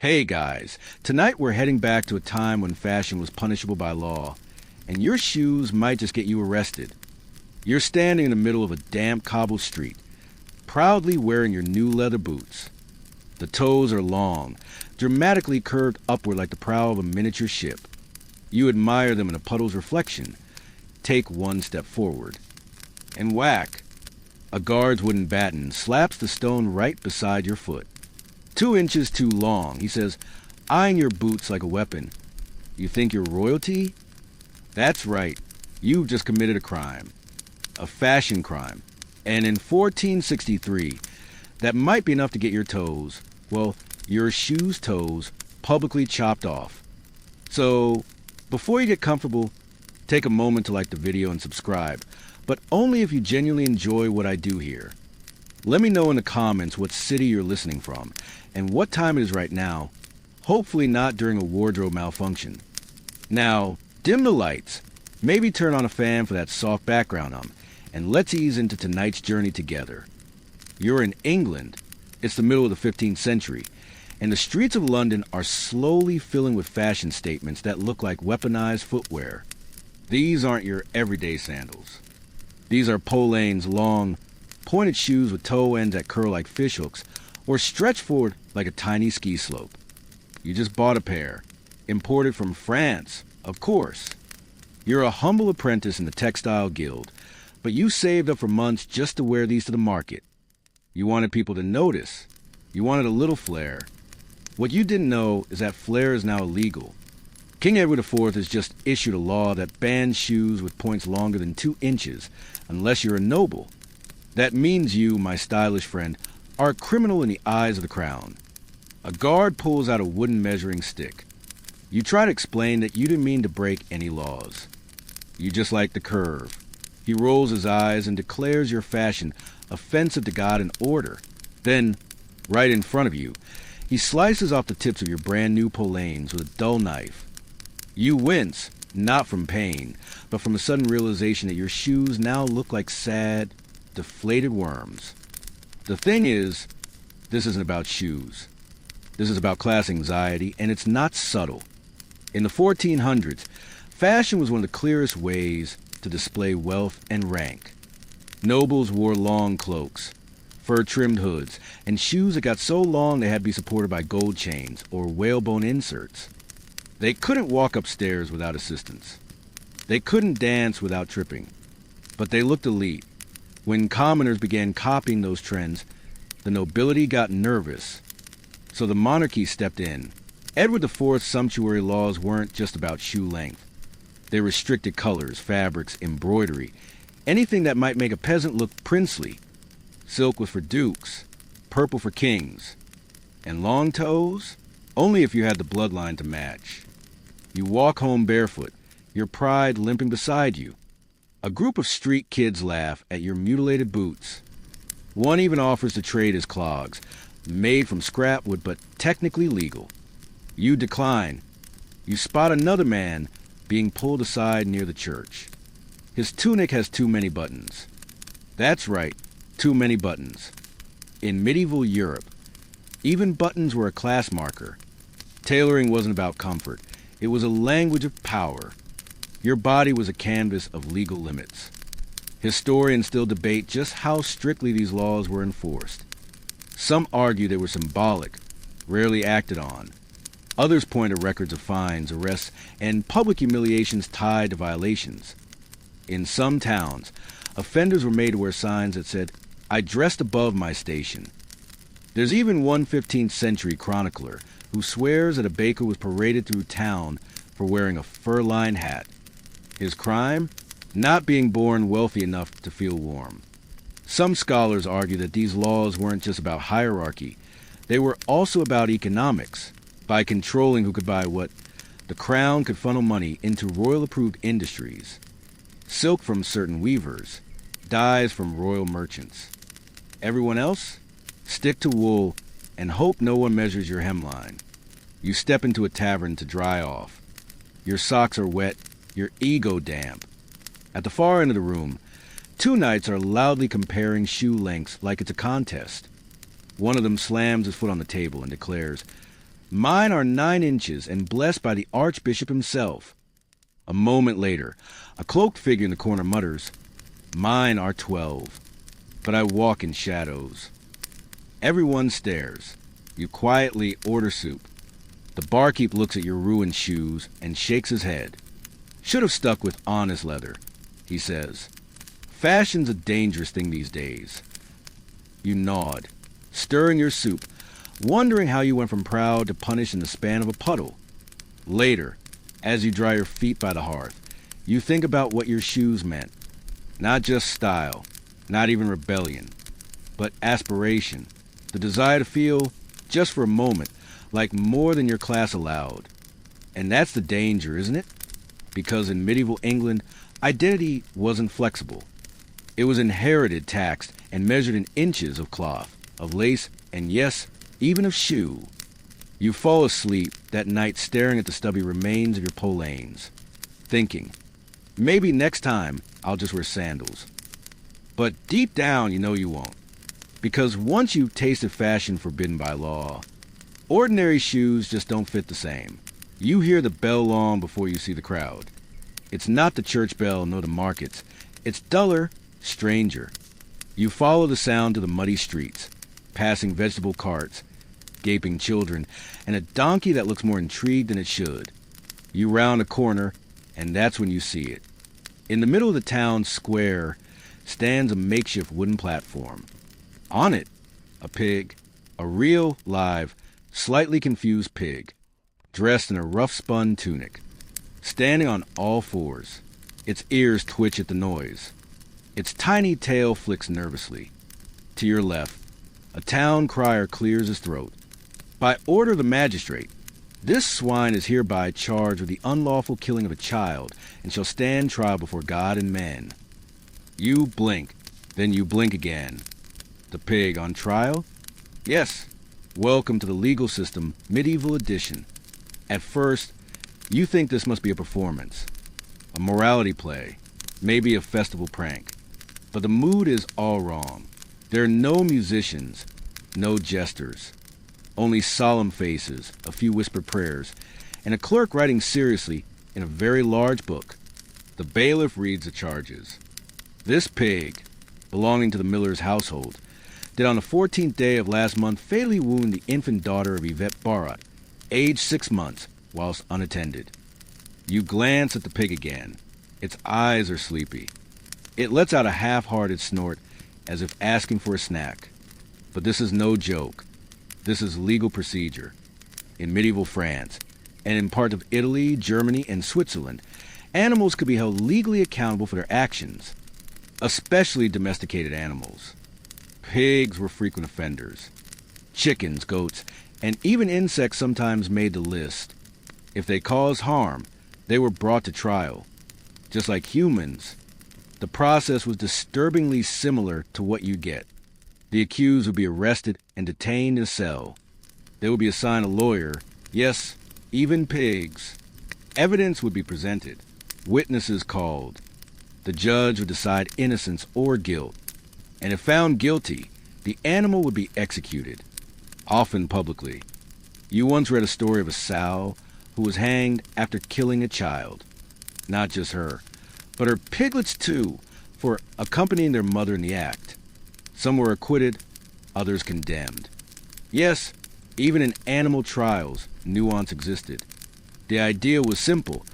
Hey guys, tonight we're heading back to a time when fashion was punishable by law, and your shoes might just get you arrested. You're standing in the middle of a damp cobble street, proudly wearing your new leather boots. The toes are long, dramatically curved upward like the prow of a miniature ship. You admire them in a puddle's reflection. Take one step forward. And whack! A guard's wooden baton slaps the stone right beside your foot. 2 inches too long, he says, eyeing your boots like a weapon. You think you're royalty? That's right. You've just committed a crime. A fashion crime. And in 1463, that might be enough to get your toes, well, your shoes' toes, publicly chopped off. So, before you get comfortable, take a moment to like the video and subscribe, but only if you genuinely enjoy what I do here. Let me know in the comments what city you're listening from and what time it is right now, hopefully not during a wardrobe malfunction. Now, dim the lights, maybe turn on a fan for that soft background and let's ease into tonight's journey together. You're in England. It's the middle of the 15th century, and the streets of London are slowly filling with fashion statements that look like weaponized footwear. These aren't your everyday sandals. These are Polane's long, pointed shoes with toe ends that curl like fishhooks or stretch forward like a tiny ski slope. You just bought a pair, imported from France, of course. You're a humble apprentice in the textile guild, but you saved up for months just to wear these to the market. You wanted people to notice. You wanted a little flair. What you didn't know is that flair is now illegal. King Edward IV has just issued a law that bans shoes with points longer than 2 inches, unless you're a noble. That means you, my stylish friend, are a criminal in the eyes of the crown. A guard pulls out a wooden measuring stick. You try to explain that you didn't mean to break any laws. You just like the curve. He rolls his eyes and declares your fashion offensive to God and order. Then, right in front of you, he slices off the tips of your brand new Polanes with a dull knife. You wince, not from pain, but from a sudden realization that your shoes now look like sad, deflated worms. The thing is, this isn't about shoes. This is about class anxiety, and it's not subtle. In the 1400s, fashion was one of the clearest ways to display wealth and rank. Nobles wore long cloaks, fur-trimmed hoods, and shoes that got so long they had to be supported by gold chains or whalebone inserts. They couldn't walk upstairs without assistance. They couldn't dance without tripping. But they looked elite. When commoners began copying those trends, the nobility got nervous. So the monarchy stepped in. Edward IV's sumptuary laws weren't just about shoe length. They restricted colors, fabrics, embroidery, anything that might make a peasant look princely. Silk was for dukes, purple for kings. And long toes? Only if you had the bloodline to match. You walk home barefoot, your pride limping beside you. A group of street kids laugh at your mutilated boots. One even offers to trade his clogs, made from scrap wood but technically legal. You decline. You spot another man being pulled aside near the church. His tunic has too many buttons. That's right, too many buttons. In medieval Europe, even buttons were a class marker. Tailoring wasn't about comfort. It was a language of power. Your body was a canvas of legal limits. Historians still debate just how strictly these laws were enforced. Some argue they were symbolic, rarely acted on. Others point to records of fines, arrests, and public humiliations tied to violations. In some towns, offenders were made to wear signs that said, "I dressed above my station." There's even one 15th century chronicler who swears that a baker was paraded through town for wearing a fur-lined hat. His crime? Not being born wealthy enough to feel warm. Some scholars argue that these laws weren't just about hierarchy. They were also about economics. By controlling who could buy what, the crown could funnel money into royal-approved industries. Silk from certain weavers, dyes from royal merchants. Everyone else? Stick to wool and hope no one measures your hemline. You step into a tavern to dry off. Your socks are wet, your ego damp. At the far end of the room, 2 knights are loudly comparing shoe lengths like it's a contest. One of them slams his foot on the table and declares, Mine are 9 inches and blessed by the Archbishop himself. A moment later, a cloaked figure in the corner mutters, Mine are 12, but I walk in shadows. Everyone stares. You quietly order soup. The barkeep looks at your ruined shoes and shakes his head. Should have stuck with honest leather, he says. Fashion's a dangerous thing these days. You nod, stirring your soup, wondering how you went from proud to punished in the span of a puddle. Later, as you dry your feet by the hearth, you think about what your shoes meant. Not just style, not even rebellion, but aspiration, the desire to feel, just for a moment, like more than your class allowed. And that's the danger, isn't it? Because in medieval England, identity wasn't flexible. It was inherited, taxed, and measured in inches of cloth, of lace, and yes, even of shoe. You fall asleep that night staring at the stubby remains of your polanes, thinking, maybe next time I'll just wear sandals. But deep down you know you won't, because once you've tasted fashion forbidden by law, ordinary shoes just don't fit the same. You hear the bell long before you see the crowd. It's not the church bell nor the markets. It's duller, stranger. You follow the sound to the muddy streets, passing vegetable carts, gaping children, and a donkey that looks more intrigued than it should. You round a corner, and that's when you see it. In the middle of the town square stands a makeshift wooden platform. On it, a pig, a real, live, slightly confused pig, dressed in a rough-spun tunic, standing on all fours. Its ears twitch at the noise. Its tiny tail flicks nervously. To your left, a town crier clears his throat. By order of the magistrate, this swine is hereby charged with the unlawful killing of a child and shall stand trial before God and men. You blink, then you blink again. The pig on trial? Yes. Welcome to the legal system, medieval edition. At first, you think this must be a performance, a morality play, maybe a festival prank. But the mood is all wrong. There are no musicians, no jesters, only solemn faces, a few whispered prayers, and a clerk writing seriously in a very large book. The bailiff reads the charges. This pig, belonging to the miller's household, did on the 14th day of last month fatally wound the infant daughter of Yvette Barrat, aged 6 months, whilst unattended. You glance at the pig again. Its eyes are sleepy. It lets out a half-hearted snort, as if asking for a snack. But this is no joke. This is legal procedure. In medieval France, and in parts of Italy, Germany, and Switzerland, animals could be held legally accountable for their actions, especially domesticated animals. Pigs were frequent offenders. Chickens, goats, and even insects sometimes made the list. If they caused harm, they were brought to trial. Just like humans, the process was disturbingly similar to what you get. The accused would be arrested and detained in a cell. They would be assigned a lawyer. Yes, even pigs. Evidence would be presented. Witnesses called. The judge would decide innocence or guilt. And if found guilty, the animal would be executed, often publicly. You once read a story of a sow who was hanged after killing a child. Not just her, but her piglets too, for accompanying their mother in the act. Some were acquitted, others condemned. Yes, even in animal trials, nuance existed. The idea was simple.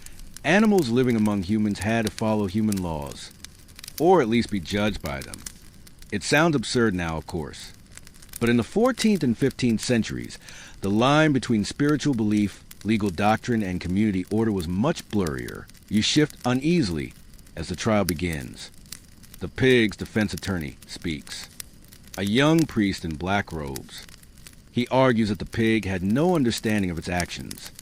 Animals living among humans had to follow human laws, or at least be judged by them. It sounds absurd now, of course. But in the 14th and 15th centuries, the line between spiritual belief, legal doctrine, and community order was much blurrier. You shift uneasily as the trial begins. The pig's defense attorney speaks. A young priest in black robes. He argues that the pig had no understanding of its actions,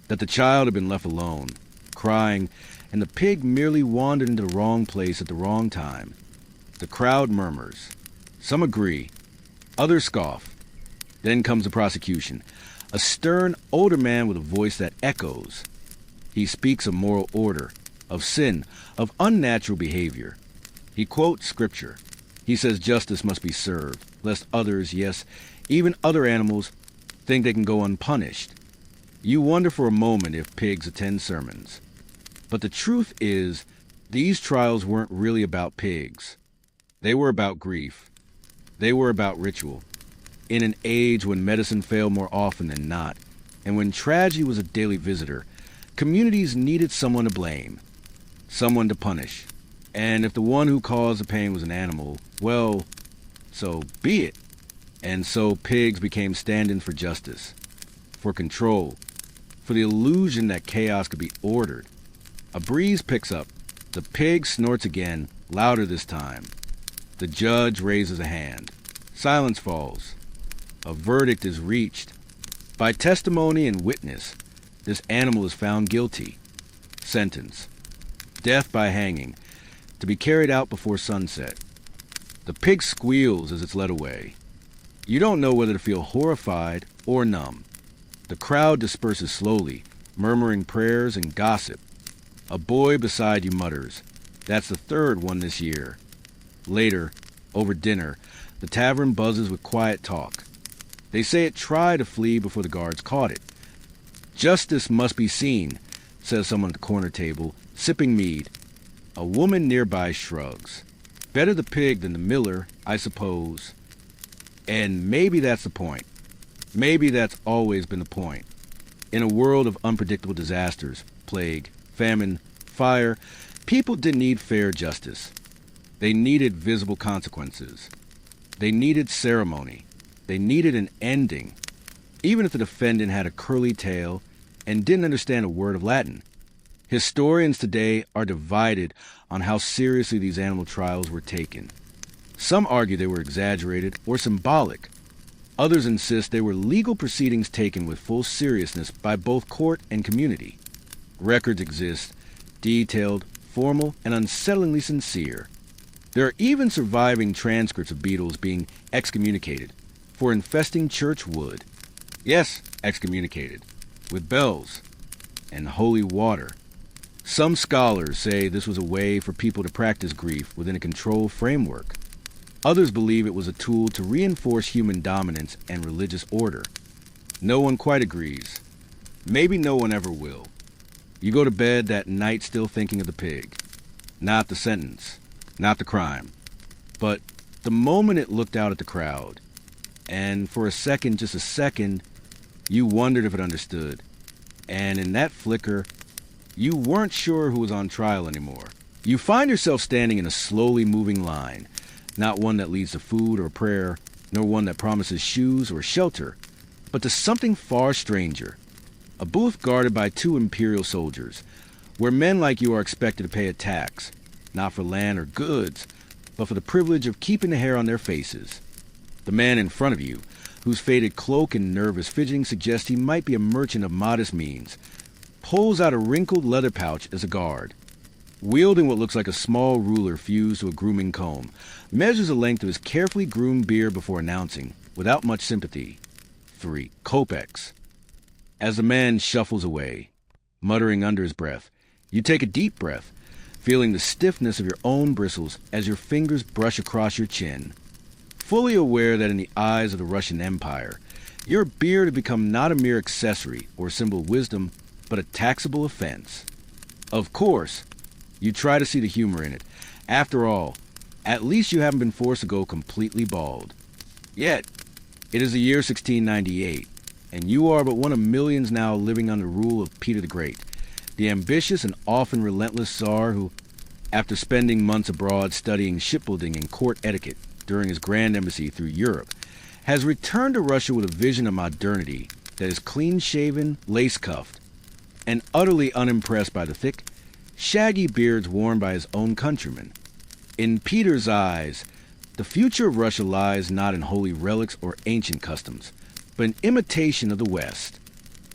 that the child had been left alone, crying, and the pig merely wandered into the wrong place at the wrong time. The crowd murmurs. Some agree. Others scoff. Then comes the prosecution. A stern, older man with a voice that echoes. He speaks of moral order, of sin, of unnatural behavior. He quotes scripture. He says justice must be served, lest others, yes, even other animals, think they can go unpunished. You wonder for a moment if pigs attend sermons. But the truth is, these trials weren't really about pigs. They were about grief. They were about ritual. In an age when medicine failed more often than not, and when tragedy was a daily visitor, communities needed someone to blame, someone to punish. And if the one who caused the pain was an animal, well, so be it. And so pigs became stand-ins for justice, for control, for the illusion that chaos could be ordered. A breeze picks up. The pig snorts again, louder this time. The judge raises a hand. Silence falls. A verdict is reached. By testimony and witness, this animal is found guilty. Sentence: death by hanging, to be carried out before sunset. The pig squeals as it's led away. You don't know whether to feel horrified or numb. The crowd disperses slowly, murmuring prayers and gossip. A boy beside you mutters, "That's the third one this year." Later, over dinner, the tavern buzzes with quiet talk. They say it tried to flee before the guards caught it. "Justice must be seen," says someone at the corner table, sipping mead. A woman nearby shrugs. Better the pig than the miller, I suppose. And maybe that's the point. Maybe that's always been the point. In a world of unpredictable disasters, plague, famine, fire, people didn't need fair justice. They needed visible consequences. They needed ceremony. They needed an ending, even if the defendant had a curly tail and didn't understand a word of Latin. Historians today are divided on how seriously these animal trials were taken. Some argue they were exaggerated or symbolic. Others insist they were legal proceedings taken with full seriousness by both court and community. Records exist, detailed, formal, and unsettlingly sincere. There are even surviving transcripts of beetles being excommunicated for infesting church wood. Yes, excommunicated, with bells and holy water. Some scholars say this was a way for people to practice grief within a controlled framework. Others believe it was a tool to reinforce human dominance and religious order. No one quite agrees. Maybe no one ever will. You go to bed that night still thinking of the pig. Not the sentence, not the crime, but the moment it looked out at the crowd. And for a second, just a second, you wondered if it understood. And in that flicker, you weren't sure who was on trial anymore. You find yourself standing in a slowly moving line, not one that leads to food or prayer, nor one that promises shoes or shelter, but to something far stranger. A booth guarded by 2 imperial soldiers, where men like you are expected to pay a tax, not for land or goods, but for the privilege of keeping the hair on their faces. The man in front of you, whose faded cloak and nervous fidgeting suggest he might be a merchant of modest means, pulls out a wrinkled leather pouch as a guard. Wielding what looks like a small ruler fused to a grooming comb, measures the length of his carefully groomed beard before announcing, without much sympathy, 3 kopecks. As the man shuffles away, muttering under his breath, you take a deep breath, feeling the stiffness of your own bristles as your fingers brush across your chin. Fully aware that in the eyes of the Russian Empire, your beard had become not a mere accessory or symbol of wisdom, but a taxable offense. Of course, you try to see the humor in it. After all, at least you haven't been forced to go completely bald. Yet, it is the year 1698, and you are but one of millions now living under the rule of Peter the Great, the ambitious and often relentless Tsar who, after spending months abroad studying shipbuilding and court etiquette during his grand embassy through Europe, has returned to Russia with a vision of modernity that is clean-shaven, lace-cuffed, and utterly unimpressed by the thick, shaggy beards worn by his own countrymen. In Peter's eyes, the future of Russia lies not in holy relics or ancient customs, but in imitation of the West.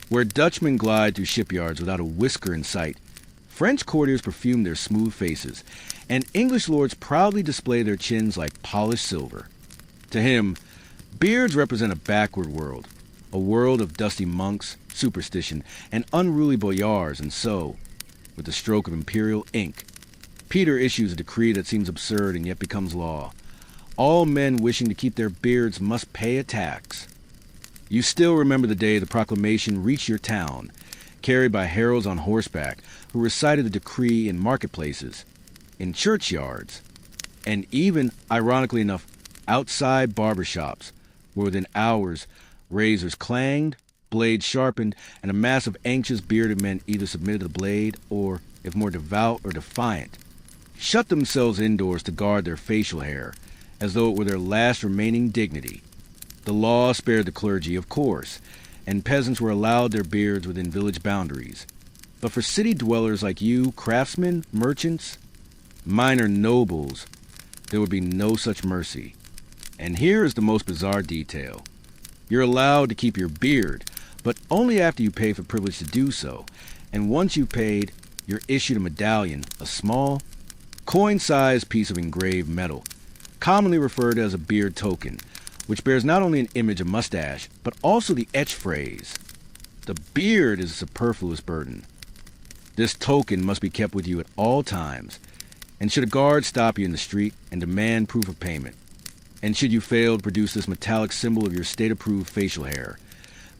Where Dutchmen glide through shipyards without a whisker in sight, French courtiers perfume their smooth faces, and English lords proudly display their chins like polished silver. To him, beards represent a backward world, a world of dusty monks, superstition, and unruly boyars, and so, with the stroke of imperial ink, Peter issues a decree that seems absurd and yet becomes law. All men wishing to keep their beards must pay a tax. You still remember the day the proclamation reached your town, carried by heralds on horseback who recited the decree in marketplaces, in churchyards, and even, ironically enough, outside barbershops, where within hours razors clanged, blades sharpened, and a mass of anxious bearded men either submitted to the blade or, if more devout or defiant, shut themselves indoors to guard their facial hair, as though it were their last remaining dignity. The law spared the clergy, of course, and peasants were allowed their beards within village boundaries. But for city dwellers like you, craftsmen, merchants, minor nobles, there would be no such mercy. And here is the most bizarre detail. You're allowed to keep your beard, but only after you pay for privilege to do so. And once you've paid, you're issued a medallion, a small, coin-sized piece of engraved metal, commonly referred to as a beard token, which bears not only an image of mustache, but also the etched phrase, "The beard is a superfluous burden." This token must be kept with you at all times, and should a guard stop you in the street and demand proof of payment, and should you fail to produce this metallic symbol of your state-approved facial hair,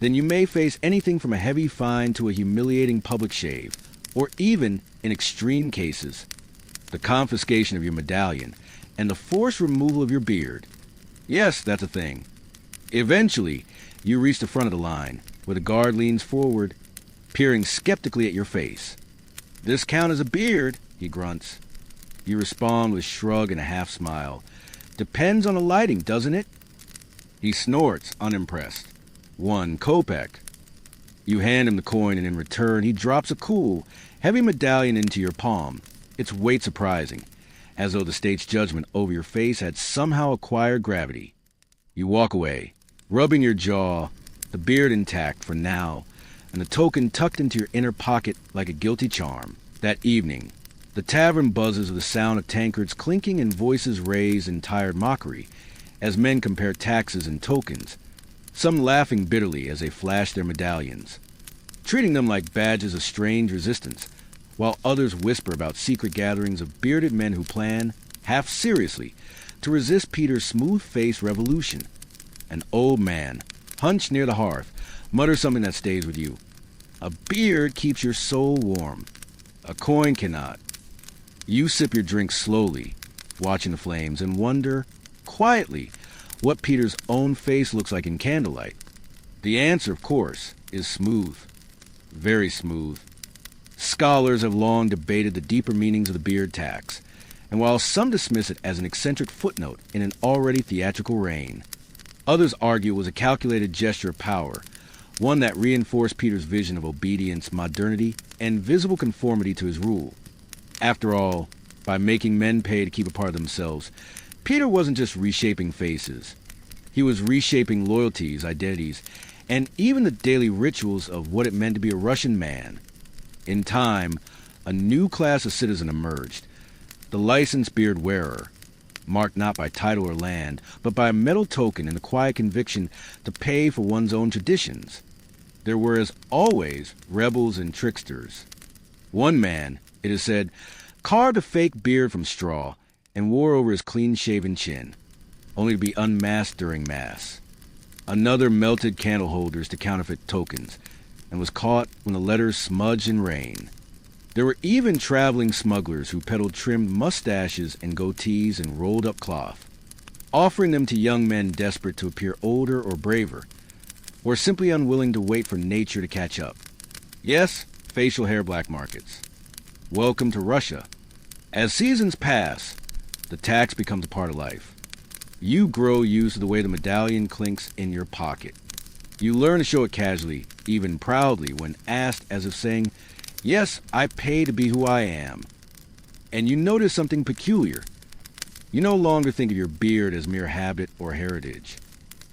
then you may face anything from a heavy fine to a humiliating public shave, or even, in extreme cases, the confiscation of your medallion and the forced removal of your beard. Yes, that's a thing. Eventually, you reach the front of the line, where the guard leans forward, peering skeptically at your face. "This count as a beard," he grunts. You respond with a shrug and a half-smile. "Depends on the lighting, doesn't it?" He snorts, unimpressed. "1 kopeck. You hand him the coin, and in return, he drops a cool, heavy medallion into your palm, its weight surprising, as though the state's judgment over your face had somehow acquired gravity. You walk away, rubbing your jaw, the beard intact for now, and the token tucked into your inner pocket like a guilty charm. That evening, the tavern buzzes with the sound of tankards clinking and voices raised in tired mockery, as men compare taxes and tokens, some laughing bitterly as they flash their medallions, treating them like badges of strange resistance, while others whisper about secret gatherings of bearded men who plan, half seriously, to resist Peter's smooth-faced revolution. An old man, hunched near the hearth, mutters something that stays with you. A beard keeps your soul warm. A coin cannot. You sip your drink slowly, watching the flames, and wonder, quietly, what Peter's own face looks like in candlelight. The answer, of course, is smooth. Very smooth. Scholars have long debated the deeper meanings of the beard tax, and while some dismiss it as an eccentric footnote in an already theatrical reign, others argue it was a calculated gesture of power, one that reinforced Peter's vision of obedience, modernity, and visible conformity to his rule. After all, by making men pay to keep a part of themselves, Peter wasn't just reshaping faces. He was reshaping loyalties, identities, and even the daily rituals of what it meant to be a Russian man. In time, a new class of citizen emerged, the licensed beard wearer, marked not by title or land, but by a metal token and the quiet conviction to pay for one's own traditions. There were, as always, rebels and tricksters. One man, it is said, carved a fake beard from straw and wore over his clean-shaven chin, only to be unmasked during Mass. Another melted candle holders to counterfeit tokens, and was caught when the letters smudged in rain. There were even traveling smugglers who peddled trimmed mustaches and goatees and rolled-up cloth, offering them to young men desperate to appear older or braver, or simply unwilling to wait for nature to catch up. Yes, facial hair black markets. Welcome to Russia. As seasons pass, the tax becomes a part of life. You grow used to the way the medallion clinks in your pocket. You learn to show it casually, even proudly, when asked, as if saying, "Yes, I pay to be who I am." And you notice something peculiar. You no longer think of your beard as mere habit or heritage.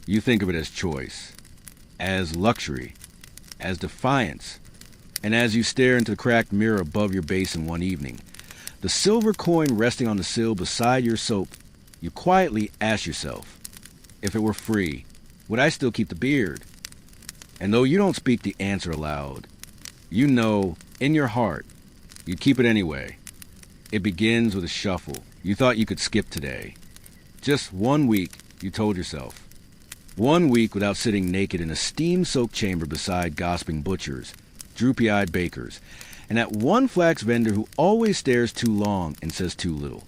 You think of it as choice, as luxury, as defiance. And as you stare into the cracked mirror above your basin one evening, the silver coin resting on the sill beside your soap, you quietly ask yourself, if it were free, would I still keep the beard? And though you don't speak the answer aloud, you know, in your heart, you'd keep it anyway. It begins with a shuffle. You thought you could skip today. Just 1 week, you told yourself. 1 week without sitting naked in a steam-soaked chamber beside gossiping butchers, droopy-eyed bakers, and that one flax vendor who always stares too long and says too little.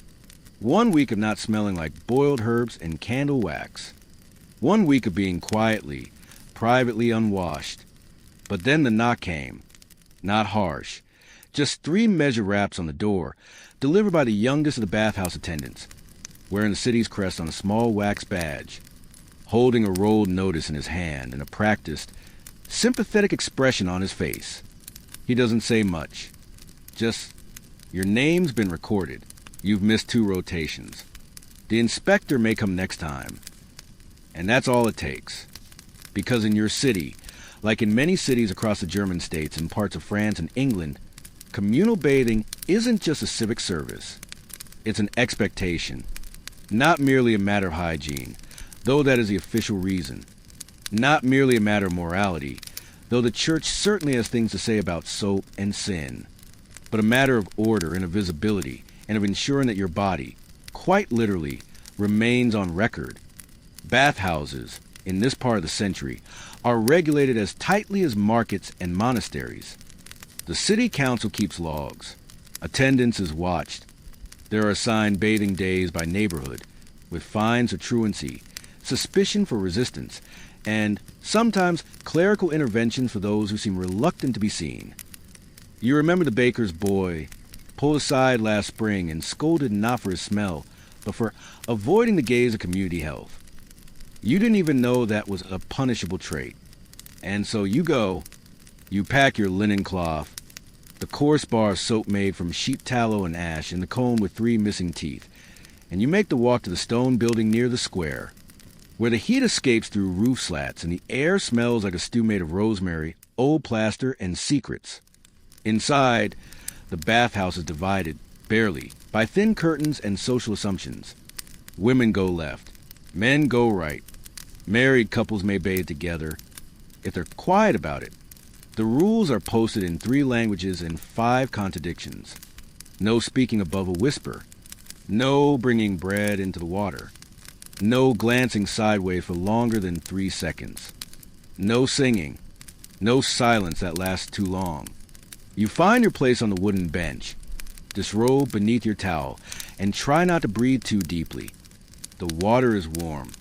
1 week of not smelling like boiled herbs and candle wax. 1 week of being quietly, privately unwashed. But then the knock came. Not harsh. Just 3 measure raps on the door, delivered by the youngest of the bathhouse attendants, wearing the city's crest on a small wax badge, holding a rolled notice in his hand and a practiced, sympathetic expression on his face. He doesn't say much. Just, your name's been recorded. You've missed 2 rotations. The inspector may come next time. And that's all it takes. Because in your city, like in many cities across the German states and parts of France and England, communal bathing isn't just a civic service. It's an expectation. Not merely a matter of hygiene, though that is the official reason. Not merely a matter of morality, though the church certainly has things to say about soap and sin. But a matter of order and of visibility, and of ensuring that your body, quite literally, remains on record. Bathhouses, in this part of the century, are regulated as tightly as markets and monasteries. The city council keeps logs. Attendance is watched. There are assigned bathing days by neighborhood, with fines for truancy, suspicion for resistance, and sometimes clerical interventions for those who seem reluctant to be seen. You remember the baker's boy, pulled aside last spring and scolded not for his smell, but for avoiding the gaze of community health. You didn't even know that was a punishable trait. And so you go, you pack your linen cloth, the coarse bar of soap made from sheep tallow and ash, and the comb with 3 missing teeth, and you make the walk to the stone building near the square, where the heat escapes through roof slats and the air smells like a stew made of rosemary, old plaster, and secrets. Inside, the bathhouse is divided, barely, by thin curtains and social assumptions. Women go left, men go right. Married couples may bathe together, if they're quiet about it. The rules are posted in 3 languages and 5 contradictions. No speaking above a whisper. No bringing bread into the water. No glancing sideways for longer than 3 seconds. No singing. No silence that lasts too long. You find your place on the wooden bench, disrobe beneath your towel, and try not to breathe too deeply. The water is warm.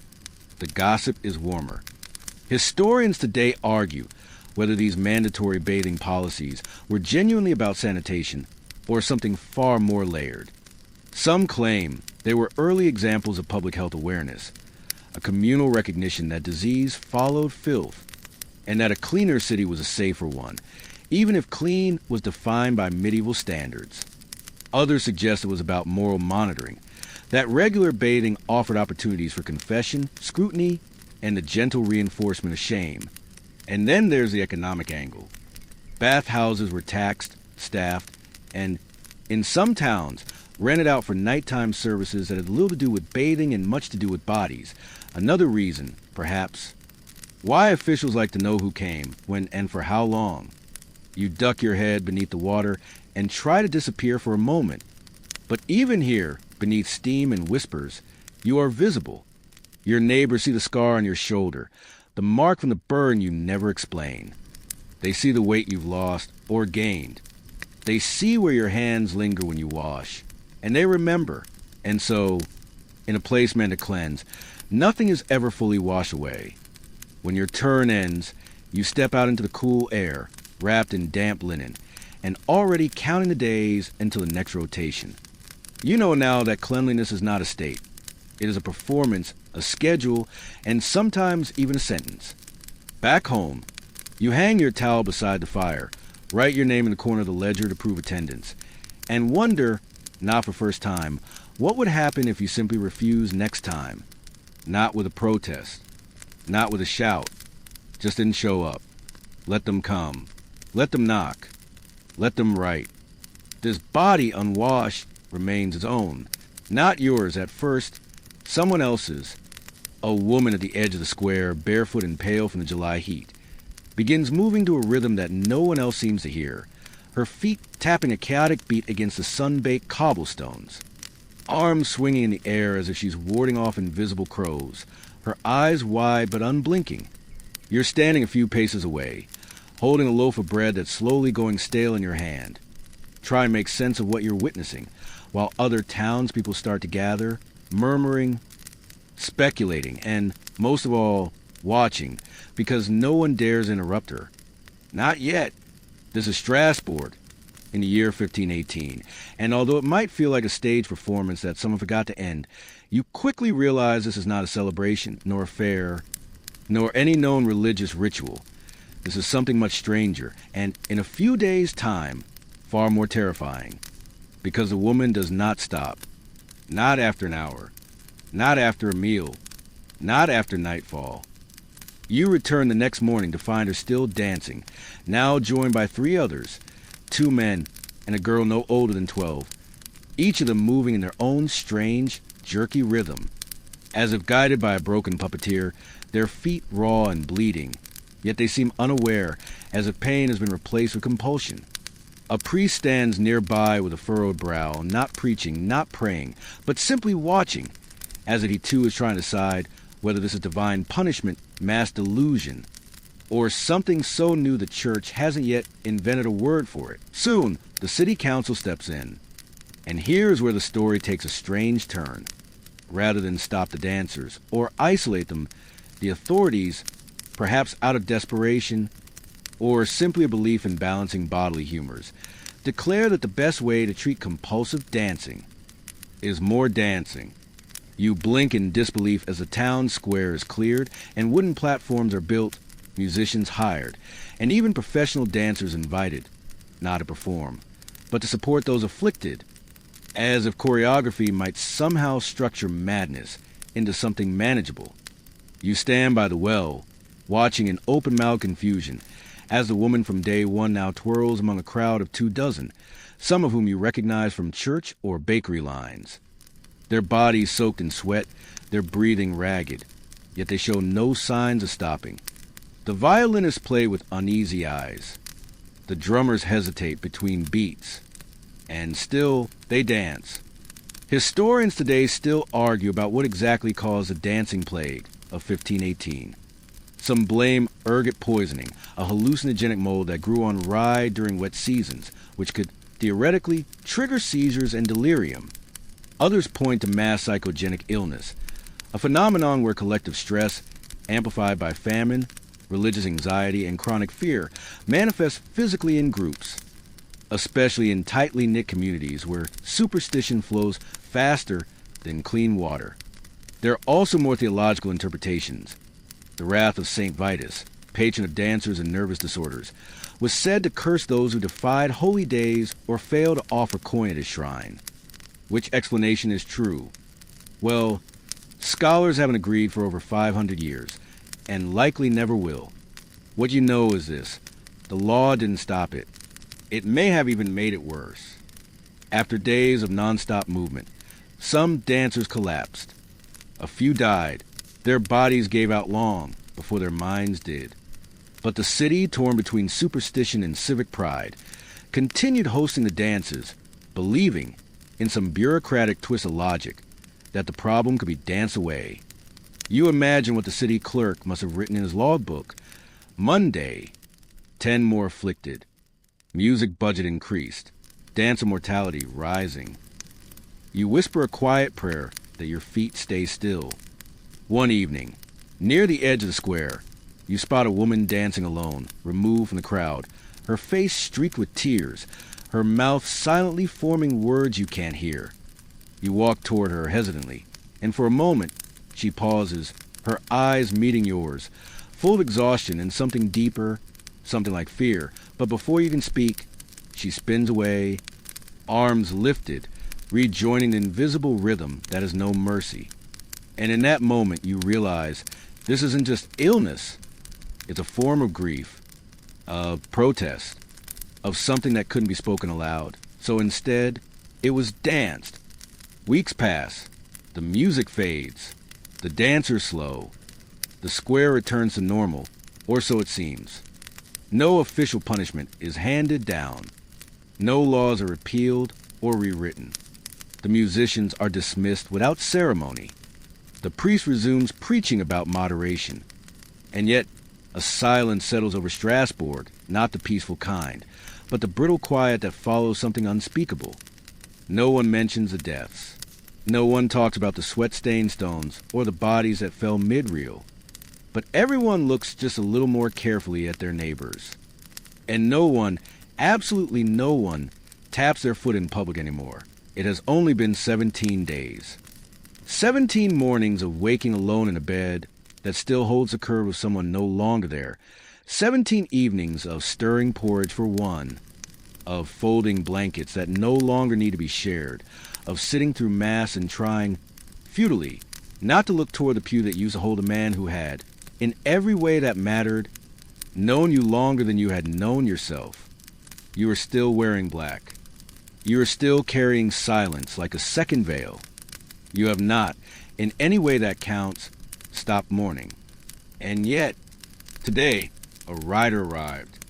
The gossip is warmer. Historians today argue whether these mandatory bathing policies were genuinely about sanitation or something far more layered. Some claim they were early examples of public health awareness, a communal recognition that disease followed filth, and that a cleaner city was a safer one, even if clean was defined by medieval standards. Others suggest it was about moral monitoring, that regular bathing offered opportunities for confession, scrutiny, and the gentle reinforcement of shame. And then there's the economic angle. Bathhouses were taxed, staffed, and, in some towns, rented out for nighttime services that had little to do with bathing and much to do with bodies. Another reason, perhaps, why officials like to know who came, when, and for how long. You duck your head beneath the water and try to disappear for a moment. But even here, beneath steam and whispers, you are visible. Your neighbors see the scar on your shoulder, the mark from the burn you never explain. They see the weight you've lost or gained. They see where your hands linger when you wash. And they remember. And so, in a place meant to cleanse, nothing is ever fully washed away. When your turn ends, you step out into the cool air, wrapped in damp linen, and already counting the days until the next rotation. You know now that cleanliness is not a state. It is a performance, a schedule, and sometimes even a sentence. Back home, you hang your towel beside the fire, write your name in the corner of the ledger to prove attendance, and wonder, not for first time, what would happen if you simply refused next time. Not with a protest, not with a shout, just didn't show up. Let them come. Let them knock. Let them write. This body unwashed remains its own, not yours at first, someone else's. A woman at the edge of the square, barefoot and pale from the July heat, begins moving to a rhythm that no one else seems to hear, her feet tapping a chaotic beat against the sun-baked cobblestones, arms swinging in the air as if she's warding off invisible crows, her eyes wide but unblinking. You're standing a few paces away, holding a loaf of bread that's slowly going stale in your hand. Try and make sense of what you're witnessing, while other townspeople start to gather, murmuring, speculating, and, most of all, watching, because no one dares interrupt her. Not yet. This is Strasbourg, in the year 1518, and although it might feel like a stage performance that someone forgot to end, you quickly realize this is not a celebration, nor a fair, nor any known religious ritual. This is something much stranger, and in a few days' time, far more terrifying, because the woman does not stop. Not after an hour, not after a meal, not after nightfall. You return the next morning to find her still dancing, now joined by 3 others, 2 men and a girl no older than 12, each of them moving in their own strange, jerky rhythm. As if guided by a broken puppeteer, their feet raw and bleeding, yet they seem unaware, as if pain has been replaced with compulsion. A priest stands nearby with a furrowed brow, not preaching, not praying, but simply watching, as if he too is trying to decide whether this is divine punishment, mass delusion, or something so new the church hasn't yet invented a word for it. Soon, the city council steps in, and here is where the story takes a strange turn. Rather than stop the dancers or isolate them, the authorities, perhaps out of desperation or simply a belief in balancing bodily humors, declare that the best way to treat compulsive dancing is more dancing. You blink in disbelief as the town square is cleared and wooden platforms are built, musicians hired, and even professional dancers invited, not to perform, but to support those afflicted, as if choreography might somehow structure madness into something manageable. You stand by the well, watching in open-mouthed confusion, as the woman from day one now twirls among a crowd of 24, some of whom you recognize from church or bakery lines. Their bodies soaked in sweat, their breathing ragged, yet they show no signs of stopping. The violinists play with uneasy eyes. The drummers hesitate between beats, and still they dance. Historians today still argue about what exactly caused the dancing plague of 1518. Some blame ergot poisoning, a hallucinogenic mold that grew on rye during wet seasons, which could theoretically trigger seizures and delirium. Others point to mass psychogenic illness, a phenomenon where collective stress, amplified by famine, religious anxiety, and chronic fear, manifests physically in groups, especially in tightly knit communities where superstition flows faster than clean water. There are also more theological interpretations. The wrath of Saint Vitus, patron of dancers and nervous disorders, was said to curse those who defied holy days or failed to offer coin at his shrine. Which explanation is true? Well, scholars haven't agreed for over 500 years, and likely never will. What you know is this: the law didn't stop it. It may have even made it worse. After days of non-stop movement, some dancers collapsed. A few died. Their bodies gave out long before their minds did. But the city, torn between superstition and civic pride, continued hosting the dances, believing, in some bureaucratic twist of logic, that the problem could be danced away. You imagine what the city clerk must have written in his logbook. Monday, 10 more afflicted. Music budget increased. Dancer mortality rising. You whisper a quiet prayer that your feet stay still. One evening, near the edge of the square, you spot a woman dancing alone, removed from the crowd, her face streaked with tears, her mouth silently forming words you can't hear. You walk toward her hesitantly, and for a moment, she pauses, her eyes meeting yours, full of exhaustion and something deeper, something like fear. But before you can speak, she spins away, arms lifted, rejoining the invisible rhythm that is no mercy. And in that moment, you realize this isn't just illness. It's a form of grief, of protest, of something that couldn't be spoken aloud. So instead, it was danced. Weeks pass. The music fades. The dancers slow. The square returns to normal, or so it seems. No official punishment is handed down. No laws are repealed or rewritten. The musicians are dismissed without ceremony. The priest resumes preaching about moderation. And yet, a silence settles over Strasbourg, not the peaceful kind, but the brittle quiet that follows something unspeakable. No one mentions the deaths. No one talks about the sweat-stained stones or the bodies that fell mid-reel. But everyone looks just a little more carefully at their neighbors. And no one, absolutely no one, taps their foot in public anymore. It has only been 17 days. 17 mornings of waking alone in a bed that still holds the curve of someone no longer there. 17 evenings of stirring porridge for one, of folding blankets that no longer need to be shared, of sitting through Mass and trying, futilely, not to look toward the pew that used to hold a man who had, in every way that mattered, known you longer than you had known yourself. You are still wearing black. You are still carrying silence like a second veil. You have not, in any way that counts, stopped mourning. And yet, today, a rider arrived.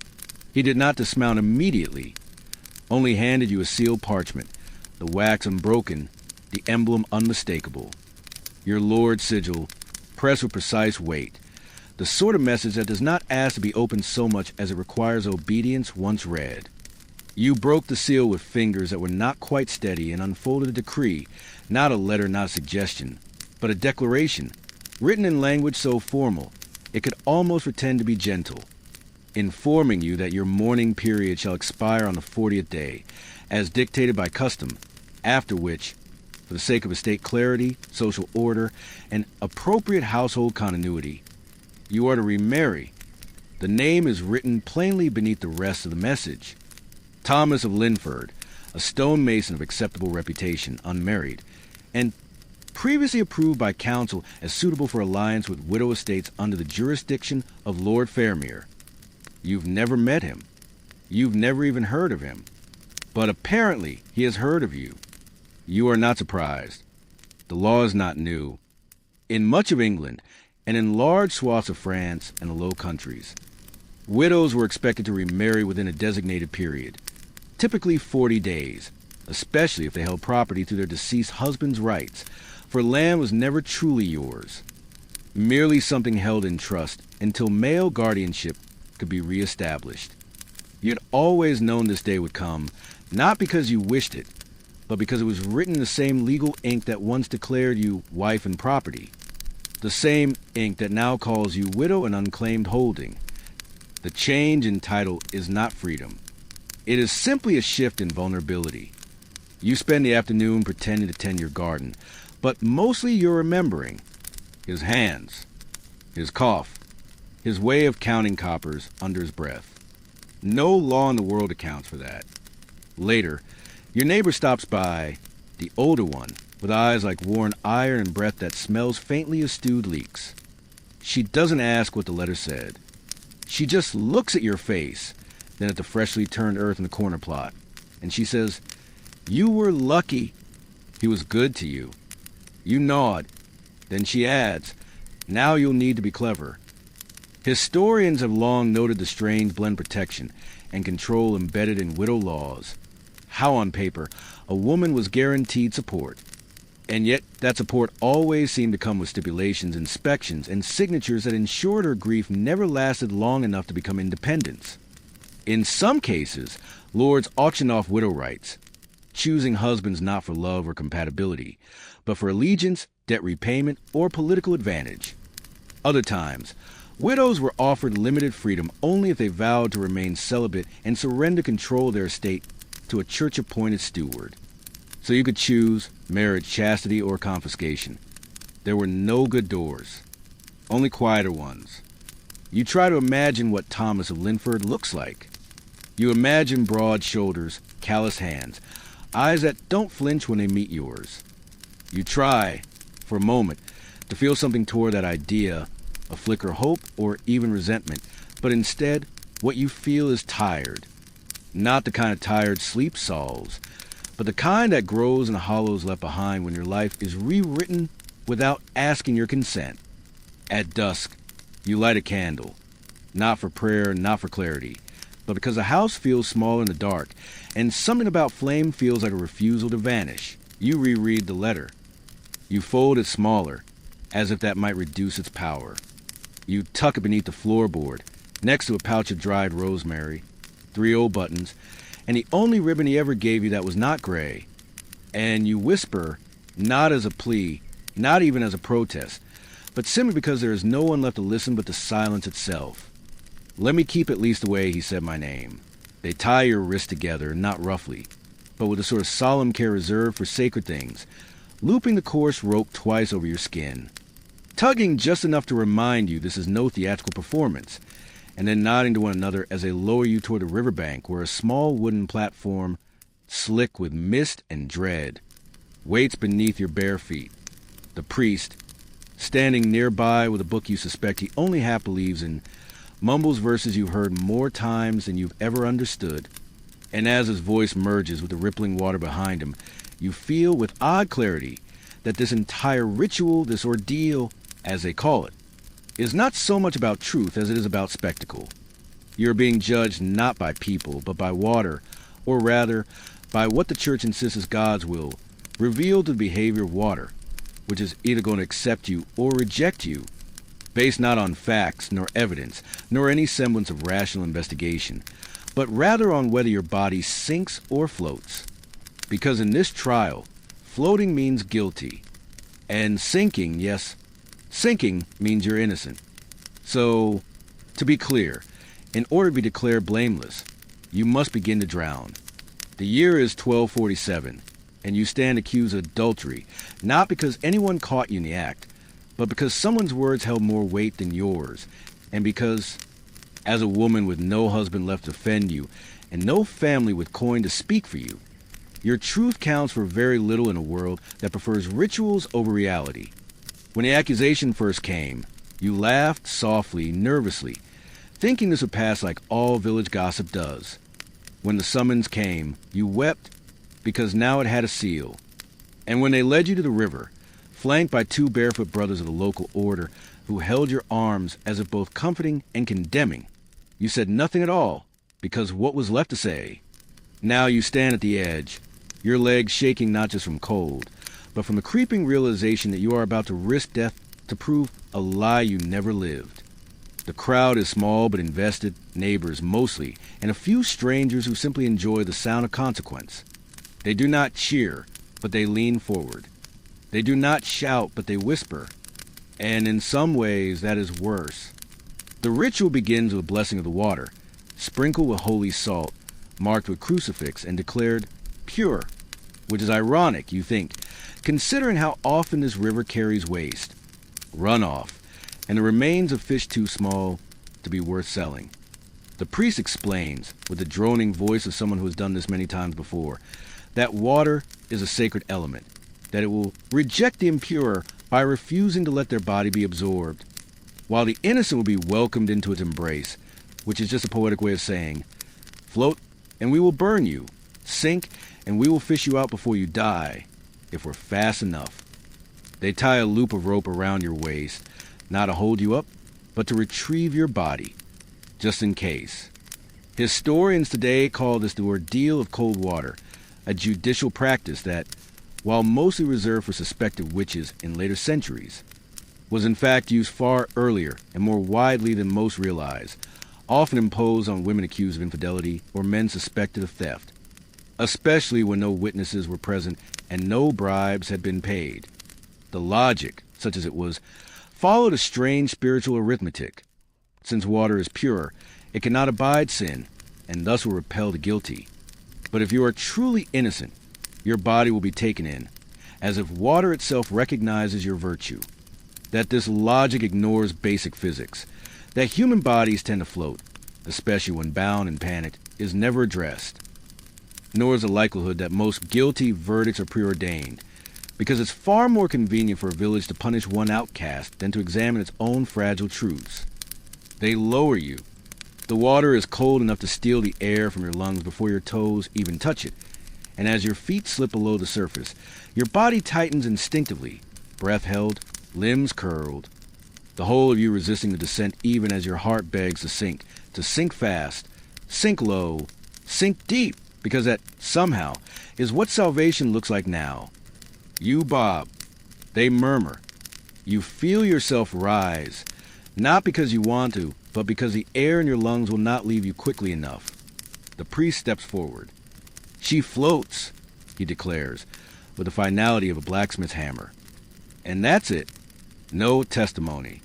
He did not dismount immediately, only handed you a sealed parchment, the wax unbroken, the emblem unmistakable. Your Lord's sigil, pressed with precise weight, the sort of message that does not ask to be opened so much as it requires obedience once read. You broke the seal with fingers that were not quite steady and unfolded a decree, not a letter, not a suggestion, but a declaration, written in language so formal it could almost pretend to be gentle, informing you that your mourning period shall expire on the 40th day, as dictated by custom, after which, for the sake of estate clarity, social order, and appropriate household continuity, you are to remarry. The name is written plainly beneath the rest of the message. Thomas of Linford, a stonemason of acceptable reputation, unmarried, and previously approved by council as suitable for alliance with widow estates under the jurisdiction of Lord Fairmere. You've never met him. You've never even heard of him. But apparently he has heard of you. You are not surprised. The law is not new. In much of England, and in large swaths of France and the Low Countries, widows were expected to remarry within a designated period, typically 40 days, especially if they held property through their deceased husband's rights, for land was never truly yours, merely something held in trust until male guardianship could be reestablished. You had always known this day would come, not because you wished it, but because it was written in the same legal ink that once declared you wife and property, the same ink that now calls you widow and unclaimed holding. The change in title is not freedom. It is simply a shift in vulnerability. You spend the afternoon pretending to tend your garden, but mostly you're remembering his hands, his cough, his way of counting coppers under his breath. No law in the world accounts for that. Later, your neighbor stops by, the older one, with eyes like worn iron and breath that smells faintly of stewed leeks. She doesn't ask what the letter said. She just looks at your face, then at the freshly turned earth in the corner plot, and she says, "You were lucky. He was good to you." You nod. Then she adds, "Now you'll need to be clever." Historians have long noted the strange blend protection and control embedded in widow laws. How on paper a woman was guaranteed support. And yet that support always seemed to come with stipulations, inspections, and signatures that ensured her grief never lasted long enough to become independence. In some cases, lords auctioned off widow rights, choosing husbands not for love or compatibility, but for allegiance, debt repayment, or political advantage. Other times, widows were offered limited freedom only if they vowed to remain celibate and surrender control of their estate to a church-appointed steward. So you could choose marriage, chastity, or confiscation. There were no good doors, only quieter ones. You try to imagine what Thomas of Linford looks like. You imagine broad shoulders, callous hands, eyes that don't flinch when they meet yours. You try, for a moment, to feel something toward that idea, a flicker of hope or even resentment, but instead, what you feel is tired. Not the kind of tired sleep solves, but the kind that grows in the hollows left behind when your life is rewritten without asking your consent. At dusk, you light a candle, not for prayer, not for clarity, but because the house feels small in the dark, and something about flame feels like a refusal to vanish. You reread the letter. You fold it smaller, as if that might reduce its power. You tuck it beneath the floorboard, next to a pouch of dried rosemary, 3 old buttons, and the only ribbon he ever gave you that was not gray. And you whisper, not as a plea, not even as a protest, but simply because there is no one left to listen but the silence itself. Let me keep at least the way he said my name. They tie your wrists together, not roughly, but with a sort of solemn care reserved for sacred things, looping the coarse rope twice over your skin, tugging just enough to remind you this is no theatrical performance, and then nodding to one another as they lower you toward a riverbank where a small wooden platform, slick with mist and dread, waits beneath your bare feet. The priest, standing nearby with a book you suspect he only half believes in, mumbles verses you've heard more times than you've ever understood, and as his voice merges with the rippling water behind him, you feel with odd clarity that this entire ritual, this ordeal, as they call it, is not so much about truth as it is about spectacle. You're being judged not by people, but by water, or rather, by what the church insists is God's will, revealed to the behavior of water, which is either going to accept you or reject you, based not on facts, nor evidence, nor any semblance of rational investigation, but rather on whether your body sinks or floats. Because in this trial, floating means guilty, and sinking, yes, sinking means you're innocent. So, to be clear, in order to be declared blameless, you must begin to drown. The year is 1247, and you stand accused of adultery, not because anyone caught you in the act, but because someone's words held more weight than yours, and because, as a woman with no husband left to defend you, and no family with coin to speak for you, your truth counts for very little in a world that prefers rituals over reality. When the accusation first came, you laughed softly, nervously, thinking this would pass like all village gossip does. When the summons came, you wept because now it had a seal. And when they led you to the river, flanked by 2 barefoot brothers of the local order who held your arms as if both comforting and condemning, you said nothing at all, because what was left to say? Now you stand at the edge, your legs shaking not just from cold, but from the creeping realization that you are about to risk death to prove a lie you never lived. The crowd is small but invested, neighbors mostly, and a few strangers who simply enjoy the sound of consequence. They do not cheer, but they lean forward. They do not shout, but they whisper. And in some ways, that is worse. The ritual begins with a blessing of the water, sprinkled with holy salt, marked with crucifix, and declared pure, which is ironic, you think, considering how often this river carries waste, runoff, and the remains of fish too small to be worth selling. The priest explains, with the droning voice of someone who has done this many times before, that water is a sacred element, that it will reject the impure by refusing to let their body be absorbed, while the innocent will be welcomed into its embrace, which is just a poetic way of saying, float and we will burn you, sink and we will fish you out before you die, if we're fast enough. They tie a loop of rope around your waist, not to hold you up, but to retrieve your body, just in case. Historians today call this the ordeal of cold water, a judicial practice that, while mostly reserved for suspected witches in later centuries, was in fact used far earlier and more widely than most realize, often imposed on women accused of infidelity or men suspected of theft, especially when no witnesses were present and no bribes had been paid. The logic, such as it was, followed a strange spiritual arithmetic. Since water is pure, it cannot abide sin, and thus will repel the guilty. But if you are truly innocent, your body will be taken in, as if water itself recognizes your virtue. That this logic ignores basic physics, that human bodies tend to float, especially when bound and panicked, is never addressed. Nor is the likelihood that most guilty verdicts are preordained, because it's far more convenient for a village to punish one outcast than to examine its own fragile truths. They lower you. The water is cold enough to steal the air from your lungs before your toes even touch it, and as your feet slip below the surface, your body tightens instinctively, breath held, limbs curled, the whole of you resisting the descent even as your heart begs to sink fast, sink low, sink deep, because that, somehow, is what salvation looks like now. You bob. They murmur. You feel yourself rise, not because you want to, but because the air in your lungs will not leave you quickly enough. The priest steps forward. "She floats," he declares, with the finality of a blacksmith's hammer. And that's it. No testimony.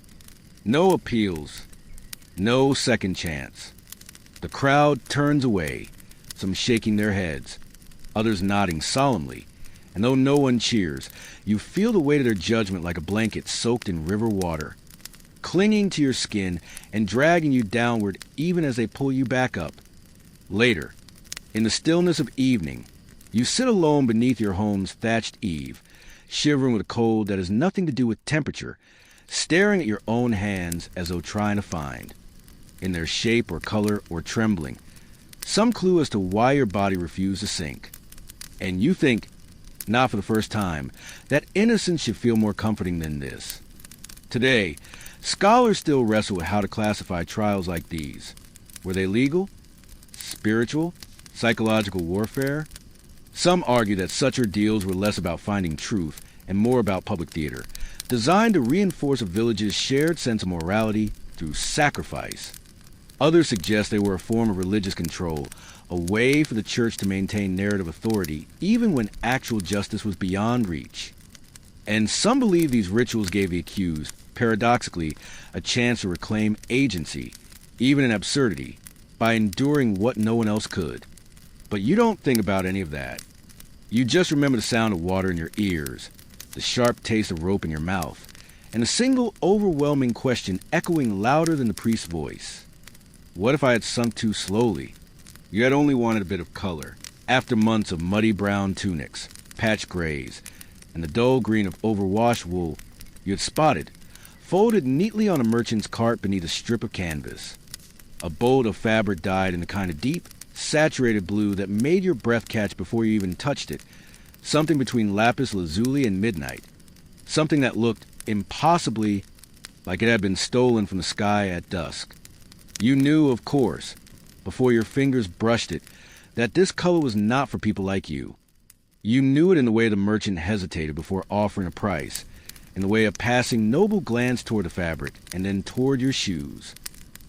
No appeals. No second chance. The crowd turns away, some shaking their heads, others nodding solemnly, and though no one cheers, you feel the weight of their judgment like a blanket soaked in river water, clinging to your skin and dragging you downward even as they pull you back up. Later, in the stillness of evening, you sit alone beneath your home's thatched eave, shivering with a cold that has nothing to do with temperature, staring at your own hands as though trying to find, in their shape or color or trembling, some clue as to why your body refused to sink. And you think, not for the first time, that innocence should feel more comforting than this. Today, scholars still wrestle with how to classify trials like these. Were they legal? Spiritual? Psychological warfare? Some argue that such ordeals were less about finding truth and more about public theater, designed to reinforce a village's shared sense of morality through sacrifice. Others suggest they were a form of religious control, a way for the church to maintain narrative authority even when actual justice was beyond reach. And some believe these rituals gave the accused, paradoxically, a chance to reclaim agency, even in absurdity, by enduring what no one else could. But you don't think about any of that. You just remember the sound of water in your ears, the sharp taste of rope in your mouth, and a single overwhelming question echoing louder than the priest's voice. What if I had sunk too slowly? You had only wanted a bit of color, after months of muddy brown tunics, patched grays, and the dull green of overwashed wool you had spotted, folded neatly on a merchant's cart beneath a strip of canvas. A bolt of fabric dyed in the kind of deep, saturated blue that made your breath catch before you even touched it, something between lapis lazuli and midnight, something that looked impossibly like it had been stolen from the sky at dusk. You knew, of course, before your fingers brushed it, that this color was not for people like you. You knew it in the way the merchant hesitated before offering a price, in the way of passing noble glance toward the fabric and then toward your shoes,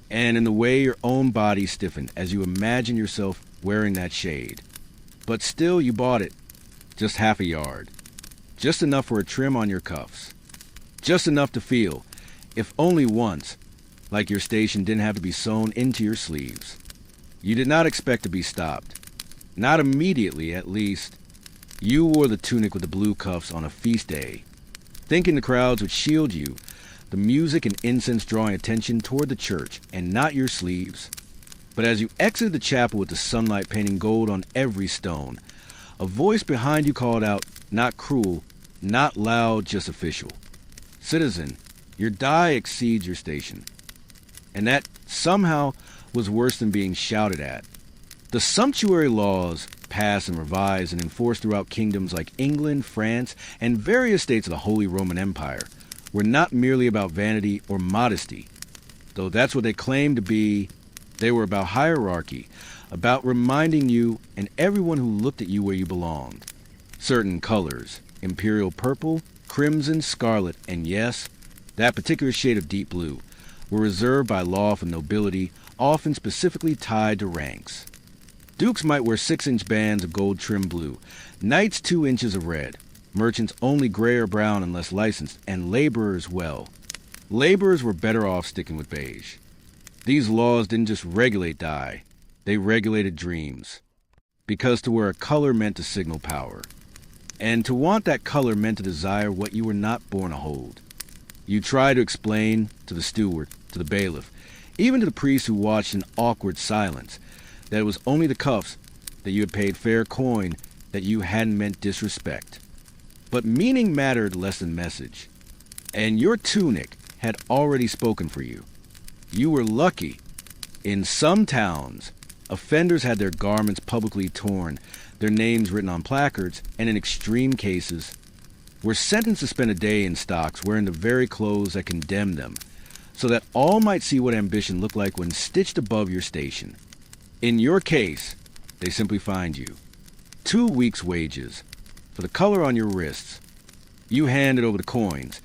and in the way your own body stiffened as you imagined yourself wearing that shade. But still you bought it, just half a yard, just enough for a trim on your cuffs, just enough to feel, if only once, like your station didn't have to be sewn into your sleeves. You did not expect to be stopped. Not immediately, at least. You wore the tunic with the blue cuffs on a feast day, thinking the crowds would shield you, the music and incense drawing attention toward the church and not your sleeves. But as you exited the chapel with the sunlight painting gold on every stone, a voice behind you called out, not cruel, not loud, just official. "Citizen, your die exceeds your station." And that somehow was worse than being shouted at. The sumptuary laws, passed and revised and enforced throughout kingdoms like England, France, and various states of the Holy Roman Empire, were not merely about vanity or modesty, though that's what they claimed to be. They were about hierarchy, about reminding you and everyone who looked at you where you belonged. Certain colors, imperial purple, crimson, scarlet, and yes, that particular shade of deep blue, were reserved by law for nobility, often specifically tied to ranks. Dukes might wear 6-inch bands of gold-trimmed blue, knights 2 inches of red, merchants only gray or brown unless licensed, and laborers well. Laborers were better off sticking with beige. These laws didn't just regulate dye, they regulated dreams. Because to wear a color meant to signal power. And to want that color meant to desire what you were not born to hold. You tried to explain to the steward, to the bailiff, even to the priest who watched in awkward silence, that it was only the cuffs, that you had paid fair coin, that you hadn't meant disrespect. But meaning mattered less than message. And your tunic had already spoken for you. You were lucky. In some towns, offenders had their garments publicly torn, their names written on placards, and in extreme cases, were sentenced to spend a day in stocks wearing the very clothes that condemned them, so that all might see what ambition looked like when stitched above your station. In your case, they simply fined you 2 weeks' wages for the color on your wrists. You handed over the coins,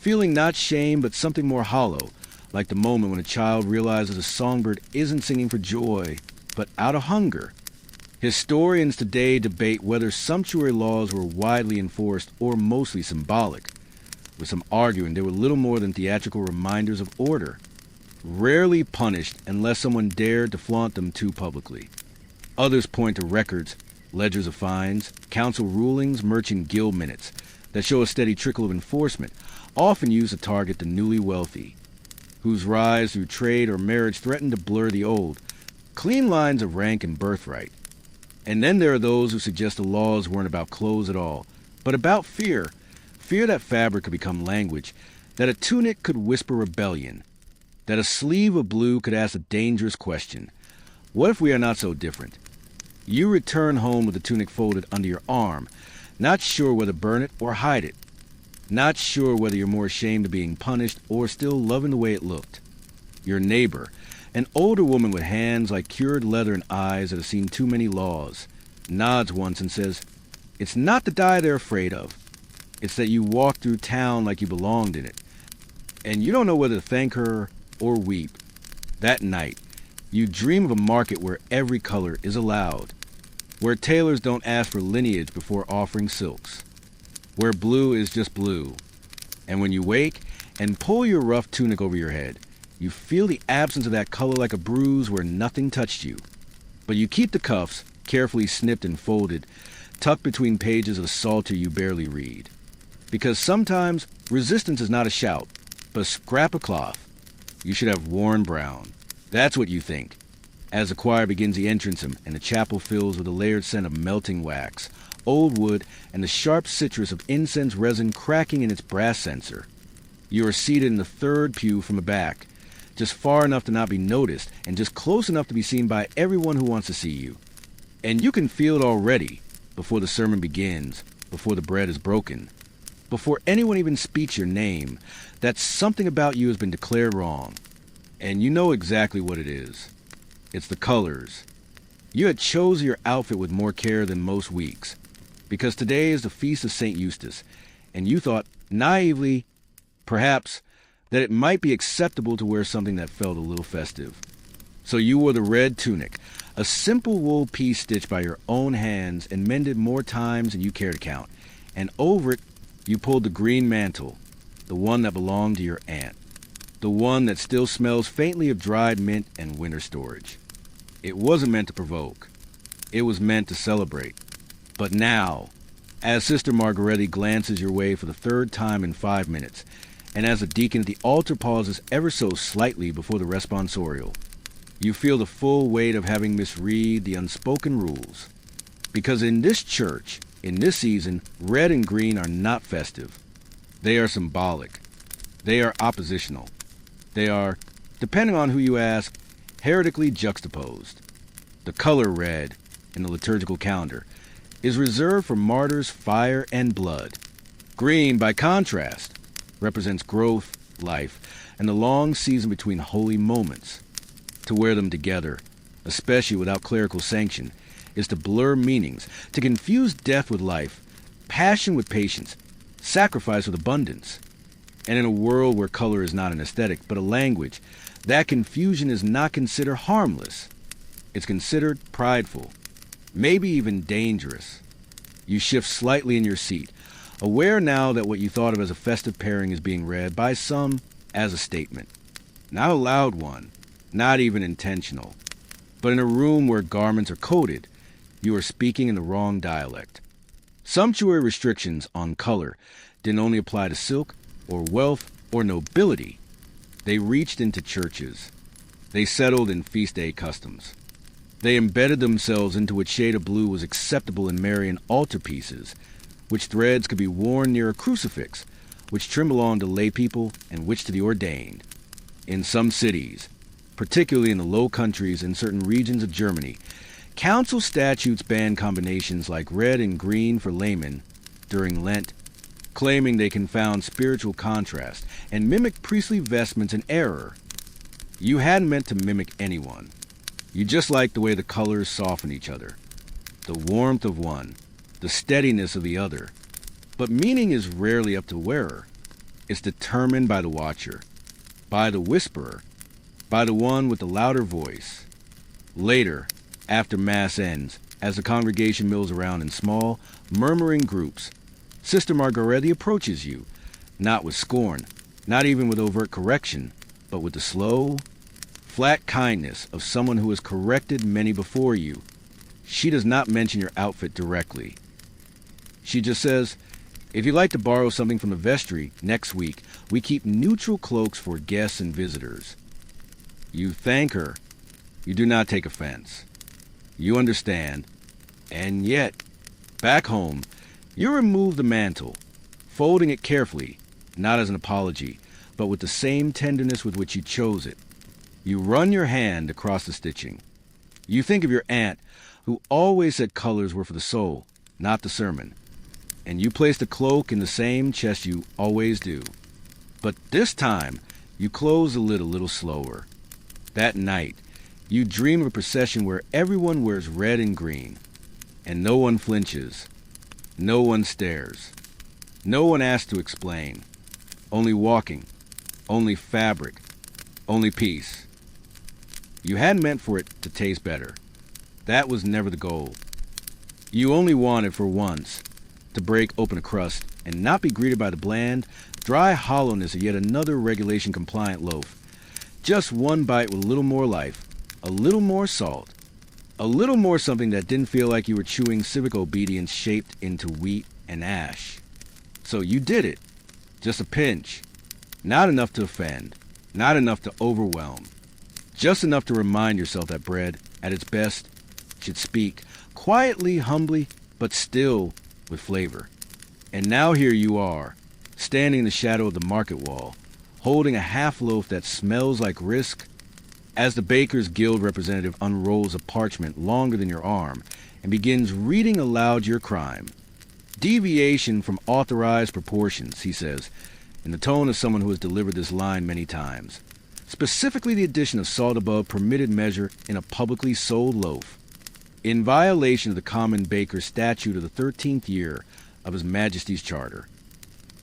feeling not shame but something more hollow, like the moment when a child realizes a songbird isn't singing for joy, but out of hunger. Historians today debate whether sumptuary laws were widely enforced or mostly symbolic, with some arguing they were little more than theatrical reminders of order, rarely punished unless someone dared to flaunt them too publicly. Others point to records, ledgers of fines, council rulings, merchant guild minutes that show a steady trickle of enforcement, often used to target the newly wealthy, whose rise through trade or marriage threatened to blur the old, clean lines of rank and birthright. And then there are those who suggest the laws weren't about clothes at all, but about fear. Fear that fabric could become language, that a tunic could whisper rebellion, that a sleeve of blue could ask a dangerous question. What if we are not so different? You return home with the tunic folded under your arm, not sure whether to burn it or hide it, not sure whether you're more ashamed of being punished or still loving the way it looked. Your neighbor, an older woman with hands like cured leather and eyes that have seen too many laws, nods once and says, "It's not the dye they're afraid of. It's that you walk through town like you belonged in it." And you don't know whether to thank her or weep. That night, you dream of a market where every color is allowed, where tailors don't ask for lineage before offering silks, where blue is just blue. And when you wake and pull your rough tunic over your head, you feel the absence of that color like a bruise where nothing touched you. But you keep the cuffs, carefully snipped and folded, tucked between pages of a psalter you barely read. Because sometimes resistance is not a shout, but a scrap of cloth. You should have worn brown. That's what you think, as the choir begins the entrance hymn and the chapel fills with a layered scent of melting wax, old wood, and the sharp citrus of incense resin cracking in its brass censer. You are seated in the third pew from the back, just far enough to not be noticed and just close enough to be seen by everyone who wants to see you. And you can feel it already, before the sermon begins, before the bread is broken, before anyone even speaks your name, that something about you has been declared wrong. And you know exactly what it is. It's the colors. You had chosen your outfit with more care than most weeks, because today is the feast of St. Eustace, and you thought, naively, perhaps, that it might be acceptable to wear something that felt a little festive. So you wore the red tunic, a simple wool piece stitched by your own hands and mended more times than you care to count, and over it you pulled the green mantle, the one that belonged to your aunt, the one that still smells faintly of dried mint and winter storage. It wasn't meant to provoke. It was meant to celebrate. But now, as Sister Margaretti glances your way for the third time in 5 minutes, and as the deacon at the altar pauses ever so slightly before the responsorial, you feel the full weight of having misread the unspoken rules. Because in this church, in this season, red and green are not festive. They are symbolic. They are oppositional. They are, depending on who you ask, heretically juxtaposed. The color red, in the liturgical calendar, is reserved for martyrs, fire, and blood. Green, by contrast, represents growth, life, and the long season between holy moments. To wear them together, especially without clerical sanction, is to blur meanings, to confuse death with life, passion with patience, sacrifice with abundance. And in a world where color is not an aesthetic, but a language, that confusion is not considered harmless. It's considered prideful, maybe even dangerous. You shift slightly in your seat, aware now that what you thought of as a festive pairing is being read by some as a statement. Not a loud one, not even intentional, but in a room where garments are coded, you are speaking in the wrong dialect. Sumptuary restrictions on color didn't only apply to silk or wealth or nobility. They reached into churches. They settled in feast day customs. They embedded themselves into which shade of blue was acceptable in Marian altarpieces, which threads could be worn near a crucifix, which trim belonged to lay people and which to the ordained. In some cities, particularly in the Low Countries and certain regions of Germany, council statutes banned combinations like red and green for laymen during Lent, claiming they confound spiritual contrast and mimic priestly vestments in error. You hadn't meant to mimic anyone. You just liked the way the colors soften each other, the warmth of one, the steadiness of the other. But meaning is rarely up to the wearer. It's determined by the watcher, by the whisperer, by the one with the louder voice. Later, after Mass ends, as the congregation mills around in small, murmuring groups, Sister Margaretti approaches you, not with scorn, not even with overt correction, but with the slow, flat kindness of someone who has corrected many before you. She does not mention your outfit directly. She just says, "If you'd like to borrow something from the vestry next week, we keep neutral cloaks for guests and visitors." You thank her. You do not take offense. You understand. And yet, back home, you remove the mantle, folding it carefully, not as an apology, but with the same tenderness with which you chose it. You run your hand across the stitching. You think of your aunt, who always said colors were for the soul, not the sermon. And you place the cloak in the same chest you always do. But this time, you close the lid a little slower. That night, you dream of a procession where everyone wears red and green, and no one flinches, no one stares, no one asks to explain. Only walking, only fabric, only peace. You hadn't meant for it to taste better. That was never the goal. You only wanted for once to break open a crust and not be greeted by the bland, dry hollowness of yet another regulation-compliant loaf. Just one bite with a little more life, a little more salt, a little more something that didn't feel like you were chewing civic obedience shaped into wheat and ash. So you did it. Just a pinch. Not enough to offend. Not enough to overwhelm. Just enough to remind yourself that bread, at its best, should speak quietly, humbly, but still with flavor. And now here you are, standing in the shadow of the market wall, holding a half loaf that smells like risk, as the Baker's Guild representative unrolls a parchment longer than your arm and begins reading aloud your crime. "Deviation from authorized proportions," he says, in the tone of someone who has delivered this line many times. Specifically the addition of salt above permitted measure in a publicly sold loaf, in violation of the common baker's statute of the 13th year of His Majesty's Charter.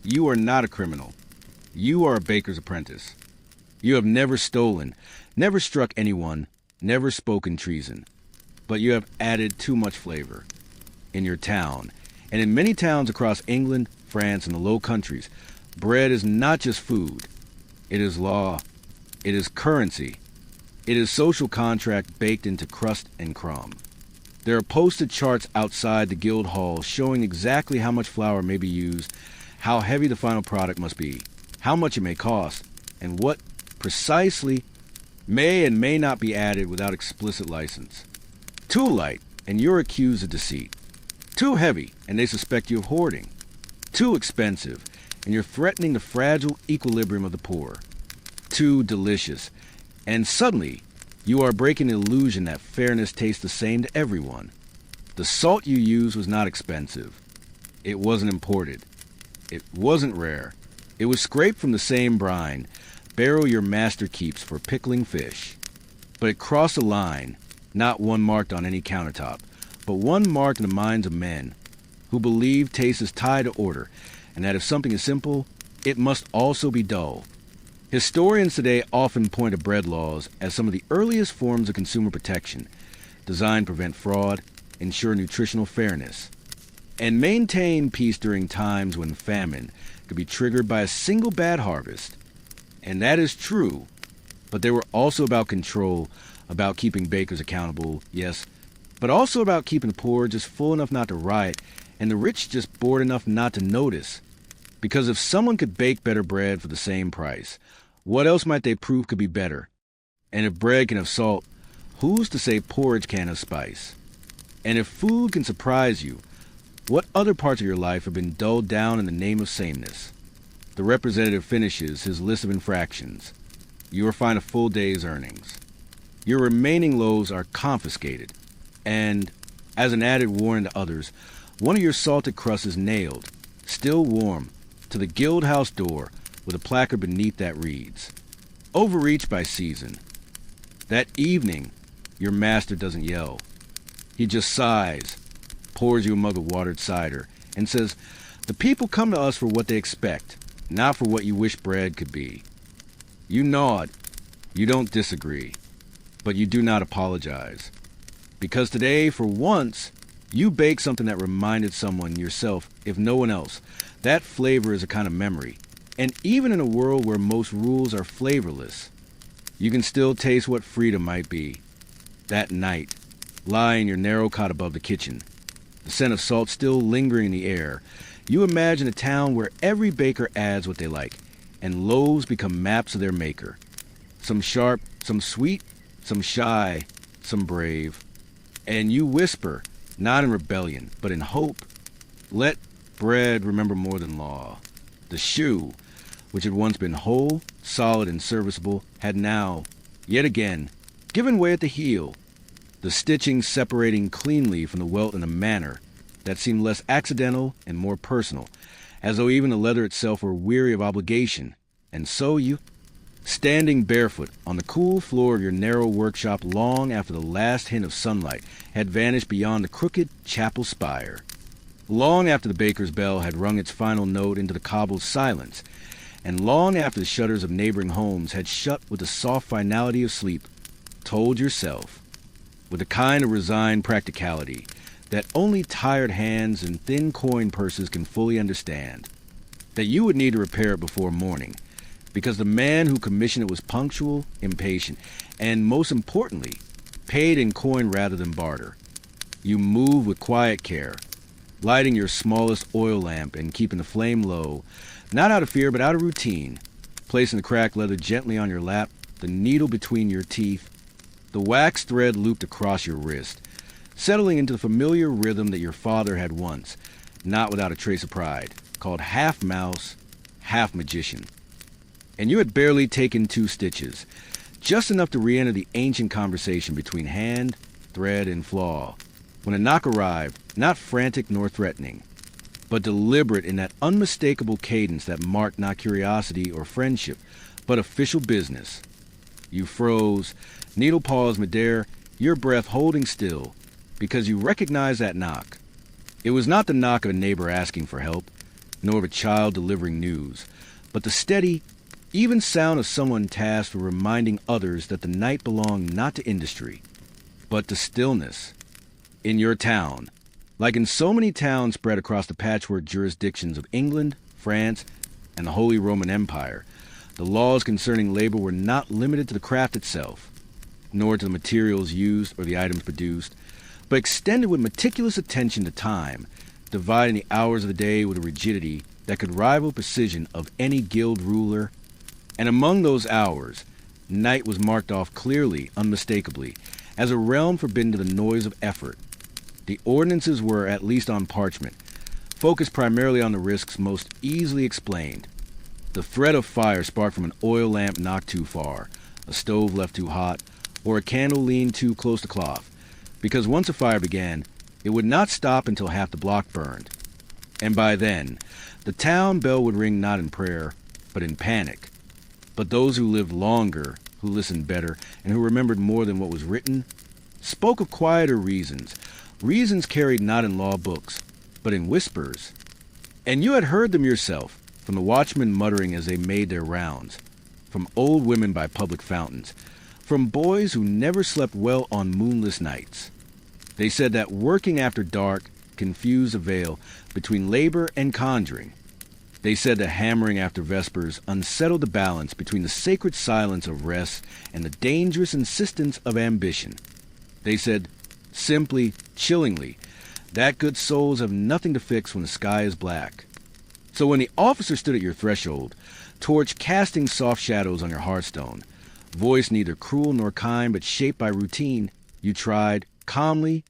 You are not a criminal. You are a baker's apprentice. You have never stolen, never struck anyone, never spoken treason. But you have added too much flavor. In your town, and in many towns across England, France, and the Low Countries, bread is not just food. It is law. It is currency. It is social contract baked into crust and crumb. There are posted charts outside the guild hall showing exactly how much flour may be used, how heavy the final product must be, how much it may cost, and what precisely may and may not be added without explicit license. Too light, and you're accused of deceit. Too heavy, and they suspect you of hoarding. Too expensive, and you're threatening the fragile equilibrium of the poor. Too delicious, and suddenly you are breaking the illusion that fairness tastes the same to everyone. The salt you used was not expensive. It wasn't imported. It wasn't rare. It was scraped from the same brine, barrel your master keeps for pickling fish. But it crossed a line, not one marked on any countertop, but one marked in the minds of men who believe taste is tied to order, and that if something is simple, it must also be dull. Historians today often point to bread laws as some of the earliest forms of consumer protection, designed to prevent fraud, ensure nutritional fairness, and maintain peace during times when famine could be triggered by a single bad harvest. And that is true, but they were also about control, about keeping bakers accountable, yes, but also about keeping the poor just full enough not to riot, and the rich just bored enough not to notice. Because if someone could bake better bread for the same price, what else might they prove could be better? And if bread can have salt, who's to say porridge can't have spice? And if food can surprise you, what other parts of your life have been dulled down in the name of sameness? The representative finishes his list of infractions. You are fined a full day's earnings. Your remaining loaves are confiscated, and, as an added warning to others, one of your salted crusts is nailed, still warm, to the guild house door with a placard beneath that reads, "Overreached by season." That evening, your master doesn't yell. He just sighs, pours you a mug of watered cider, and says, "The people come to us for what they expect, not for what you wish bread could be. You nod. You don't disagree. But you do not apologize. Because today, for once, you baked something that reminded someone, yourself, if no one else. That flavor is a kind of memory. And even in a world where most rules are flavorless, you can still taste what freedom might be. That night, lying in your narrow cot above the kitchen, the scent of salt still lingering in the air, you imagine a town where every baker adds what they like, and loaves become maps of their maker. Some sharp, some sweet, some shy, some brave. And you whisper, not in rebellion, but in hope, let bread remember more than law. The shoe, which had once been whole, solid, and serviceable, had now, yet again, given way at the heel, the stitching separating cleanly from the welt in a manner that seemed less accidental and more personal, as though even the leather itself were weary of obligation. And so you, standing barefoot on the cool floor of your narrow workshop long after the last hint of sunlight had vanished beyond the crooked chapel spire, long after the baker's bell had rung its final note into the cobbled silence, and long after the shutters of neighboring homes had shut with the soft finality of sleep, told yourself, with a kind of resigned practicality that only tired hands and thin coin purses can fully understand, that you would need to repair it before morning, because the man who commissioned it was punctual, impatient, and, most importantly, paid in coin rather than barter. You move with quiet care, lighting your smallest oil lamp and keeping the flame low, not out of fear but out of routine, placing the cracked leather gently on your lap, the needle between your teeth, the wax thread looped across your wrist, settling into the familiar rhythm that your father had once, not without a trace of pride, called half mouse, half magician. And you had barely taken 2 stitches, just enough to re-enter the ancient conversation between hand, thread, and flaw, when a knock arrived, not frantic nor threatening, but deliberate in that unmistakable cadence that marked not curiosity or friendship, but official business. You froze, needle paused midair, your breath holding still, because you recognized that knock. It was not the knock of a neighbor asking for help, nor of a child delivering news, but the steady, even sound of someone tasked with reminding others that the night belonged not to industry, but to stillness. In your town, like in so many towns spread across the patchwork jurisdictions of England, France, and the Holy Roman Empire, the laws concerning labor were not limited to the craft itself, nor to the materials used or the items produced, but extended with meticulous attention to time, dividing the hours of the day with a rigidity that could rival precision of any guild ruler. And among those hours, night was marked off clearly, unmistakably, as a realm forbidden to the noise of effort. The ordinances were, at least on parchment, focused primarily on the risks most easily explained. The threat of fire sparked from an oil lamp knocked too far, a stove left too hot, or a candle leaned too close to cloth, because once a fire began, it would not stop until half the block burned. And by then, the town bell would ring not in prayer, but in panic. But those who lived longer, who listened better, and who remembered more than what was written, spoke of quieter reasons, reasons carried not in law books, but in whispers. And you had heard them yourself, from the watchmen muttering as they made their rounds, from old women by public fountains, from boys who never slept well on moonless nights. They said that working after dark confused the veil between labor and conjuring. They said that hammering after vespers unsettled the balance between the sacred silence of rest and the dangerous insistence of ambition. They said, simply, chillingly, that good souls have nothing to fix when the sky is black. So when the officer stood at your threshold, torch casting soft shadows on your hearthstone, voice neither cruel nor kind but shaped by routine, you tried, calmly,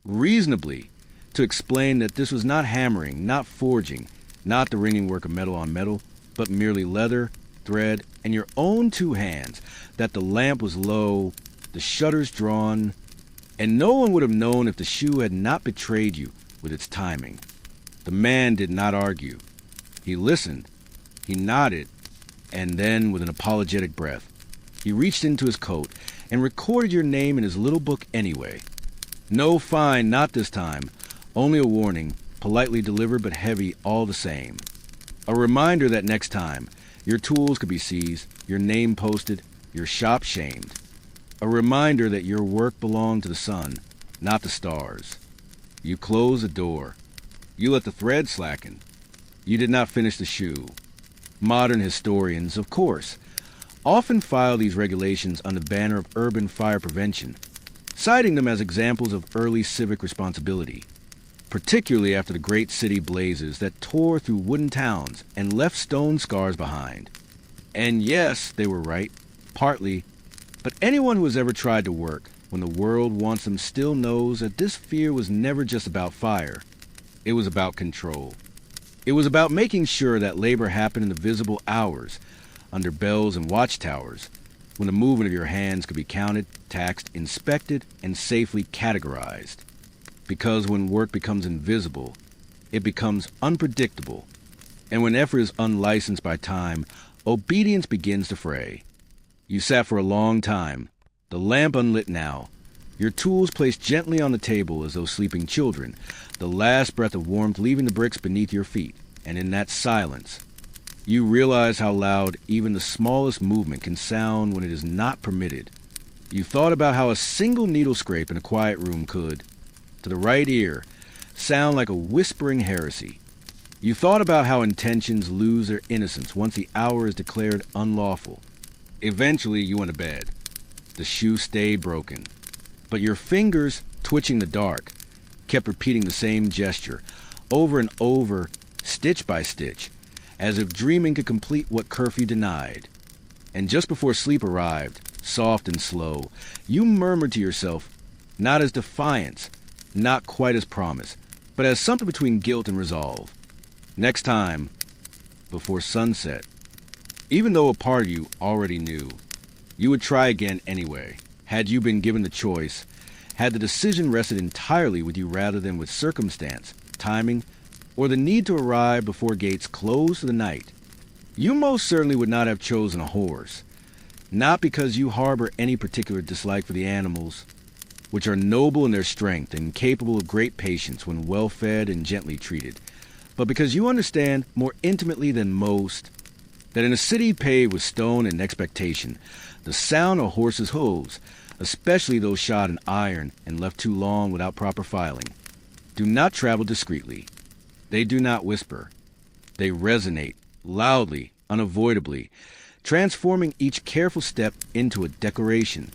reasonably, to explain that this was not hammering, not forging, not the ringing work of metal on metal, but merely leather, thread, and your own 2 hands, that the lamp was low, the shutters drawn, and no one would have known if the shoe had not betrayed you with its timing. The man did not argue. He listened, he nodded, and then, with an apologetic breath, he reached into his coat and recorded your name in his little book anyway. No fine, not this time, only a warning, politely delivered but heavy all the same. A reminder that next time, your tools could be seized, your name posted, your shop shamed. A reminder that your work belonged to the sun, not the stars. You close the door. You let the thread slacken. You did not finish the shoe. Modern historians, of course, often file these regulations under the banner of urban fire prevention, citing them as examples of early civic responsibility, particularly after the great city blazes that tore through wooden towns and left stone scars behind. And yes, they were right, partly, but anyone who has ever tried to work when the world wants them still knows that this fear was never just about fire. It was about control. It was about making sure that labor happened in the visible hours, under bells and watchtowers, when the movement of your hands could be counted, taxed, inspected, and safely categorized. Because when work becomes invisible, it becomes unpredictable, and when effort is unlicensed by time, obedience begins to fray. You sat for a long time, the lamp unlit now, your tools placed gently on the table as though sleeping children, the last breath of warmth leaving the bricks beneath your feet, and in that silence, you realize how loud even the smallest movement can sound when it is not permitted. You thought about how a single needle scrape in a quiet room could, to the right ear, sound like a whispering heresy. You thought about how intentions lose their innocence once the hour is declared unlawful. Eventually, you went to bed. The shoe stayed broken. But your fingers, twitching in the dark, kept repeating the same gesture, over and over, stitch by stitch, as if dreaming could complete what curfew denied. And just before sleep arrived, soft and slow, you murmured to yourself, not as defiance, not quite as promise, but as something between guilt and resolve. Next time, before sunset, even though a part of you already knew, you would try again anyway, had you been given the choice, had the decision rested entirely with you rather than with circumstance, timing, or the need to arrive before gates closed for the night. You most certainly would not have chosen a horse, not because you harbor any particular dislike for the animals, which are noble in their strength and capable of great patience when well fed and gently treated, but because you understand more intimately than most that in a city paved with stone and expectation, the sound of horses' hooves, especially those shod in iron and left too long without proper filing, do not travel discreetly. They do not whisper. They resonate, loudly, unavoidably, transforming each careful step into a declaration,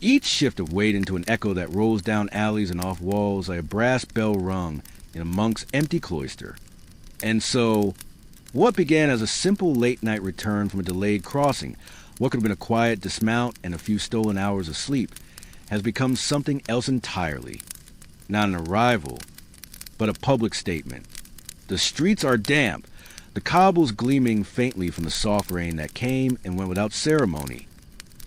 each shift of weight into an echo that rolls down alleys and off walls like a brass bell rung in a monk's empty cloister. And so, what began as a simple late-night return from a delayed crossing, what could have been a quiet dismount and a few stolen hours of sleep, has become something else entirely. Not an arrival, but a public statement. The streets are damp, the cobbles gleaming faintly from the soft rain that came and went without ceremony.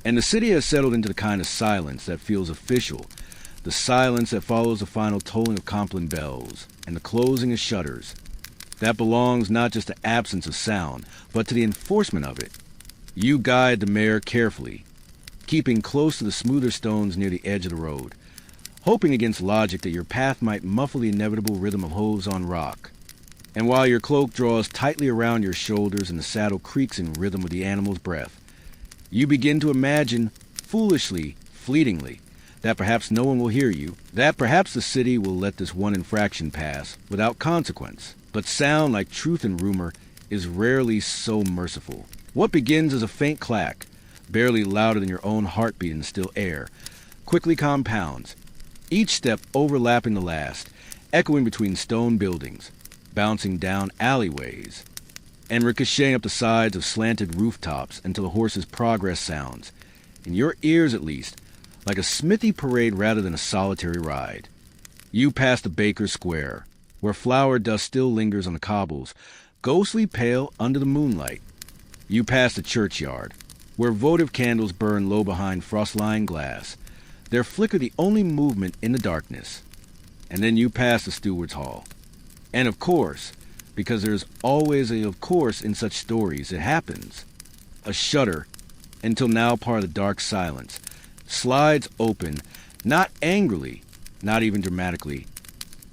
And the city has settled into the kind of silence that feels official, the silence that follows the final tolling of Compline bells and the closing of shutters. That belongs not just to absence of sound, but to the enforcement of it. You guide the mare carefully, keeping close to the smoother stones near the edge of the road, hoping against logic that your path might muffle the inevitable rhythm of hooves on rock. And while your cloak draws tightly around your shoulders and the saddle creaks in rhythm with the animal's breath, you begin to imagine, foolishly, fleetingly, that perhaps no one will hear you, that perhaps the city will let this one infraction pass without consequence. But sound, like truth and rumor, is rarely so merciful. What begins as a faint clack, barely louder than your own heartbeat in the still air, quickly compounds, each step overlapping the last, echoing between stone buildings, bouncing down alleyways, and ricocheting up the sides of slanted rooftops until the horse's progress sounds, in your ears at least, like a smithy parade rather than a solitary ride. You pass the Baker's Square, where flour dust still lingers on the cobbles, ghostly pale under the moonlight. You pass the churchyard, where votive candles burn low behind frost-lined glass, their flicker the only movement in the darkness. And then you pass the steward's hall. And of course, because there's always a of course in such stories, it happens. A shutter, until now part of the dark silence, slides open, not angrily, not even dramatically,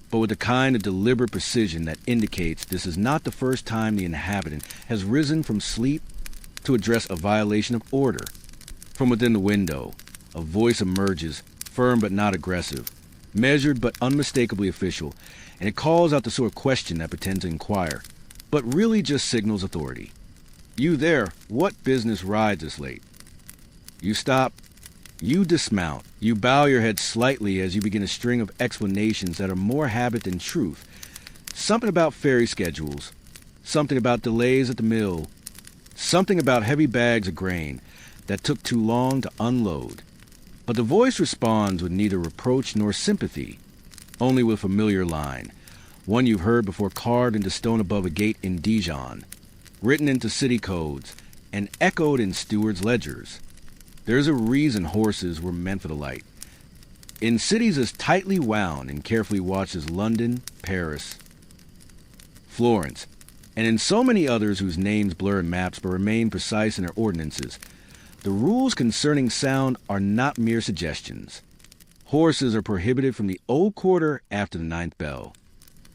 but with the kind of deliberate precision that indicates this is not the first time the inhabitant has risen from sleep to address a violation of order. From within the window, a voice emerges, firm but not aggressive, measured but unmistakably official, and it calls out the sort of question that pretends to inquire, but really just signals authority. "You there, what business rides this late?" You stop. You dismount. You bow your head slightly as you begin a string of explanations that are more habit than truth. Something about ferry schedules, something about delays at the mill, something about heavy bags of grain that took too long to unload. But the voice responds with neither reproach nor sympathy, only with a familiar line, one you've heard before carved into stone above a gate in Dijon, written into city codes, and echoed in stewards' ledgers. There's a reason horses were meant for the light. In cities as tightly wound and carefully watched as London, Paris, Florence, and in so many others whose names blur in maps but remain precise in their ordinances, the rules concerning sound are not mere suggestions. Horses are prohibited from the old quarter after the 9th bell.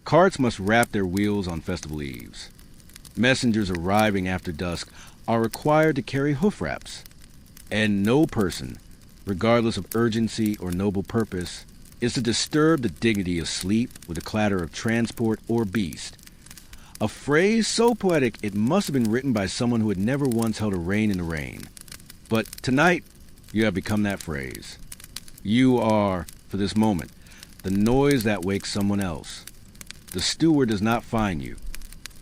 Carts must wrap their wheels on festival eves. Messengers arriving after dusk are required to carry hoof wraps. And no person, regardless of urgency or noble purpose, is to disturb the dignity of sleep with the clatter of transport or beast. A phrase so poetic it must have been written by someone who had never once held a rein in the rain. But tonight, you have become that phrase. You are, for this moment, the noise that wakes someone else. The steward does not fine you.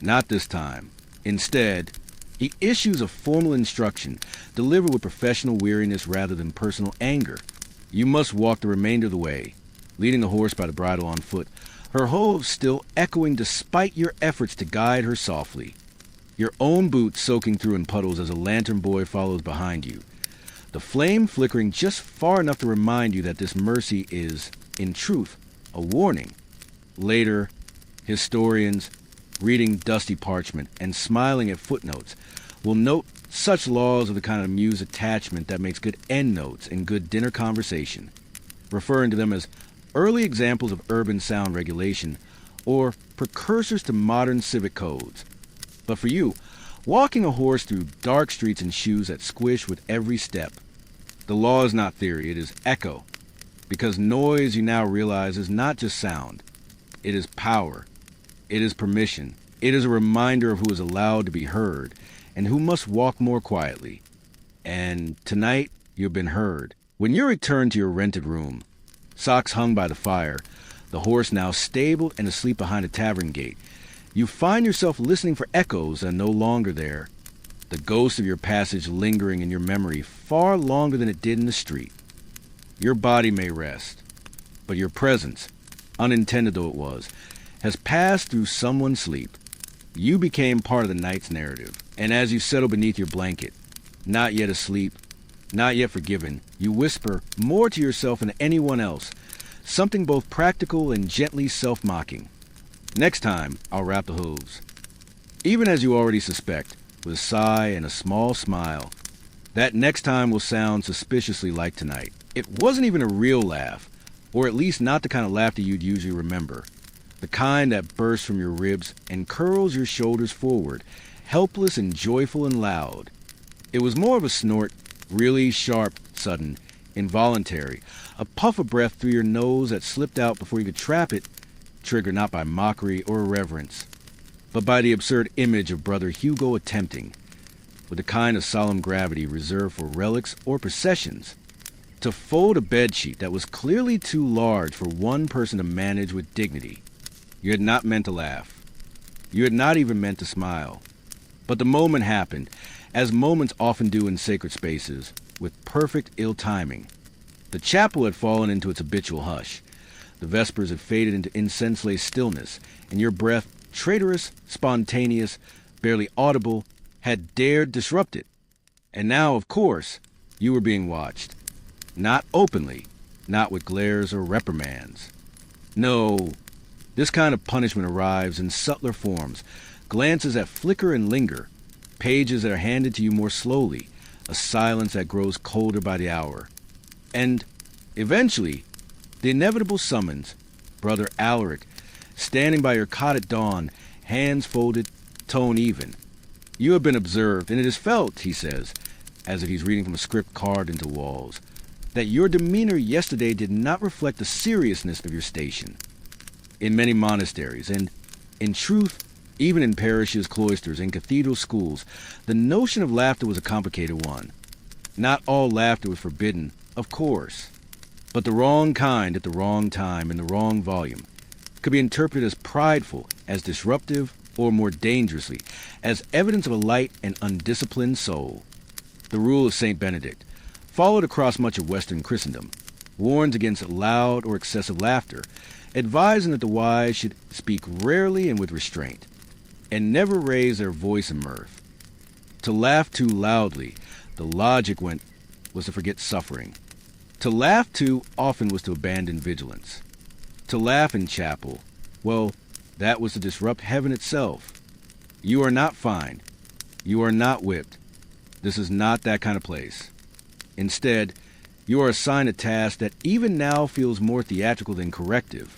Not this time. Instead, he issues a formal instruction, delivered with professional weariness rather than personal anger. You must walk the remainder of the way, leading the horse by the bridle on foot, her hooves still echoing despite your efforts to guide her softly. Your own boots soaking through in puddles as a lantern boy follows behind you. The flame flickering just far enough to remind you that this mercy is, in truth, a warning. Later, historians, reading dusty parchment and smiling at footnotes, will note such laws of the kind of muse attachment that makes good endnotes and good dinner conversation, referring to them as early examples of urban sound regulation or precursors to modern civic codes. But for you, walking a horse through dark streets in shoes that squish with every step, the law is not theory, it is echo, because noise, you now realize, is not just sound. It is power. It is permission. It is a reminder of who is allowed to be heard and who must walk more quietly. And tonight, you've been heard. When you return to your rented room, socks hung by the fire, the horse now stable and asleep behind a tavern gate, you find yourself listening for echoes that are no longer there, the ghost of your passage lingering in your memory far longer than it did in the street. Your body may rest, but your presence, unintended though it was, has passed through someone's sleep. You became part of the night's narrative, and as you settle beneath your blanket, not yet asleep, not yet forgiven, you whisper more to yourself than anyone else, something both practical and gently self-mocking. Next time, I'll wrap the hooves. Even as you already suspect, with a sigh and a small smile, that next time will sound suspiciously like tonight. It wasn't even a real laugh, or at least not the kind of laughter you'd usually remember. The kind that bursts from your ribs and curls your shoulders forward, helpless and joyful and loud. It was more of a snort, really sharp, sudden, involuntary, a puff of breath through your nose that slipped out before you could trap it, triggered not by mockery or irreverence, but by the absurd image of Brother Hugo attempting, with the kind of solemn gravity reserved for relics or processions, to fold a bedsheet that was clearly too large for one person to manage with dignity. You had not meant to laugh. You had not even meant to smile. But the moment happened, as moments often do in sacred spaces, with perfect ill-timing. The chapel had fallen into its habitual hush. The vespers had faded into incense-laced stillness, and your breath, traitorous, spontaneous, barely audible, had dared disrupt it. And now, of course, you were being watched. Not openly, not with glares or reprimands. No, this kind of punishment arrives in subtler forms, glances that flicker and linger, pages that are handed to you more slowly, a silence that grows colder by the hour. And, eventually, the inevitable summons, Brother Alaric, standing by your cot at dawn, hands folded, tone even. You have been observed, and it is felt, he says, as if he's reading from a script carved into walls, that your demeanor yesterday did not reflect the seriousness of your station. In many monasteries, and in truth, even in parishes, cloisters, and cathedral schools, the notion of laughter was a complicated one. Not all laughter was forbidden, of course, but the wrong kind at the wrong time in the wrong volume could be interpreted as prideful, as disruptive, or more dangerously, as evidence of a light and undisciplined soul. The rule of St. Benedict, followed across much of Western Christendom, warns against loud or excessive laughter, advising that the wise should speak rarely and with restraint, and never raise their voice in mirth. To laugh too loudly, the logic was to forget suffering. To laugh too often was to abandon vigilance. To laugh in chapel, well, that was to disrupt heaven itself. You are not fined. You are not whipped. This is not that kind of place. Instead, you are assigned a task that even now feels more theatrical than corrective.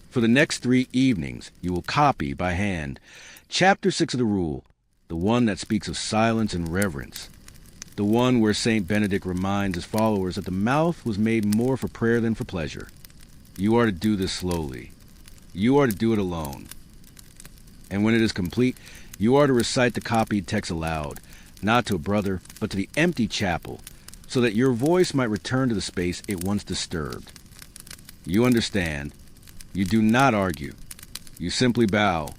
For the next 3 evenings, you will copy by hand Chapter 6 of the Rule, the one that speaks of silence and reverence, the one where St. Benedict reminds his followers that the mouth was made more for prayer than for pleasure. You are to do this slowly. You are to do it alone. And when it is complete, you are to recite the copied text aloud, not to a brother, but to the empty chapel, so that your voice might return to the space it once disturbed. You understand. You do not argue. You simply bow.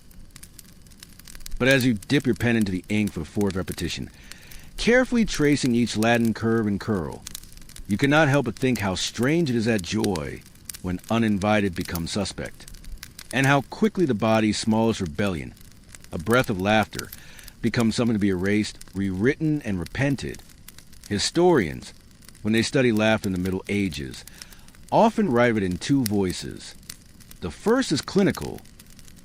But as you dip your pen into the ink for the 4th repetition, carefully tracing each Latin curve and curl, you cannot help but think how strange it is that joy, when uninvited, becomes suspect, and how quickly the body's smallest rebellion, a breath of laughter, becomes something to be erased, rewritten, and repented. Historians, when they study laughter in the Middle Ages, often write of it in 2 voices. The first is clinical.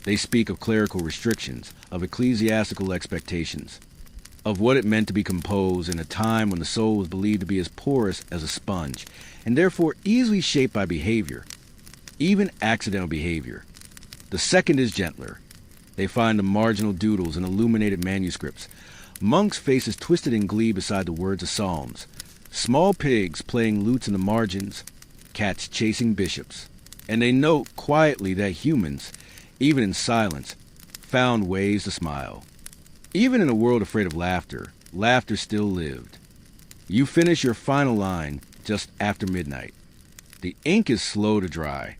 They speak of clerical restrictions, of ecclesiastical expectations, of what it meant to be composed in a time when the soul was believed to be as porous as a sponge, and therefore easily shaped by behavior, even accidental behavior. The second is gentler. They find the marginal doodles in illuminated manuscripts, monks' faces twisted in glee beside the words of psalms, small pigs playing lutes in the margins, cats chasing bishops. And they note quietly that humans, even in silence, found ways to smile. Even in a world afraid of laughter, laughter still lived. You finish your final line just after midnight. The ink is slow to dry.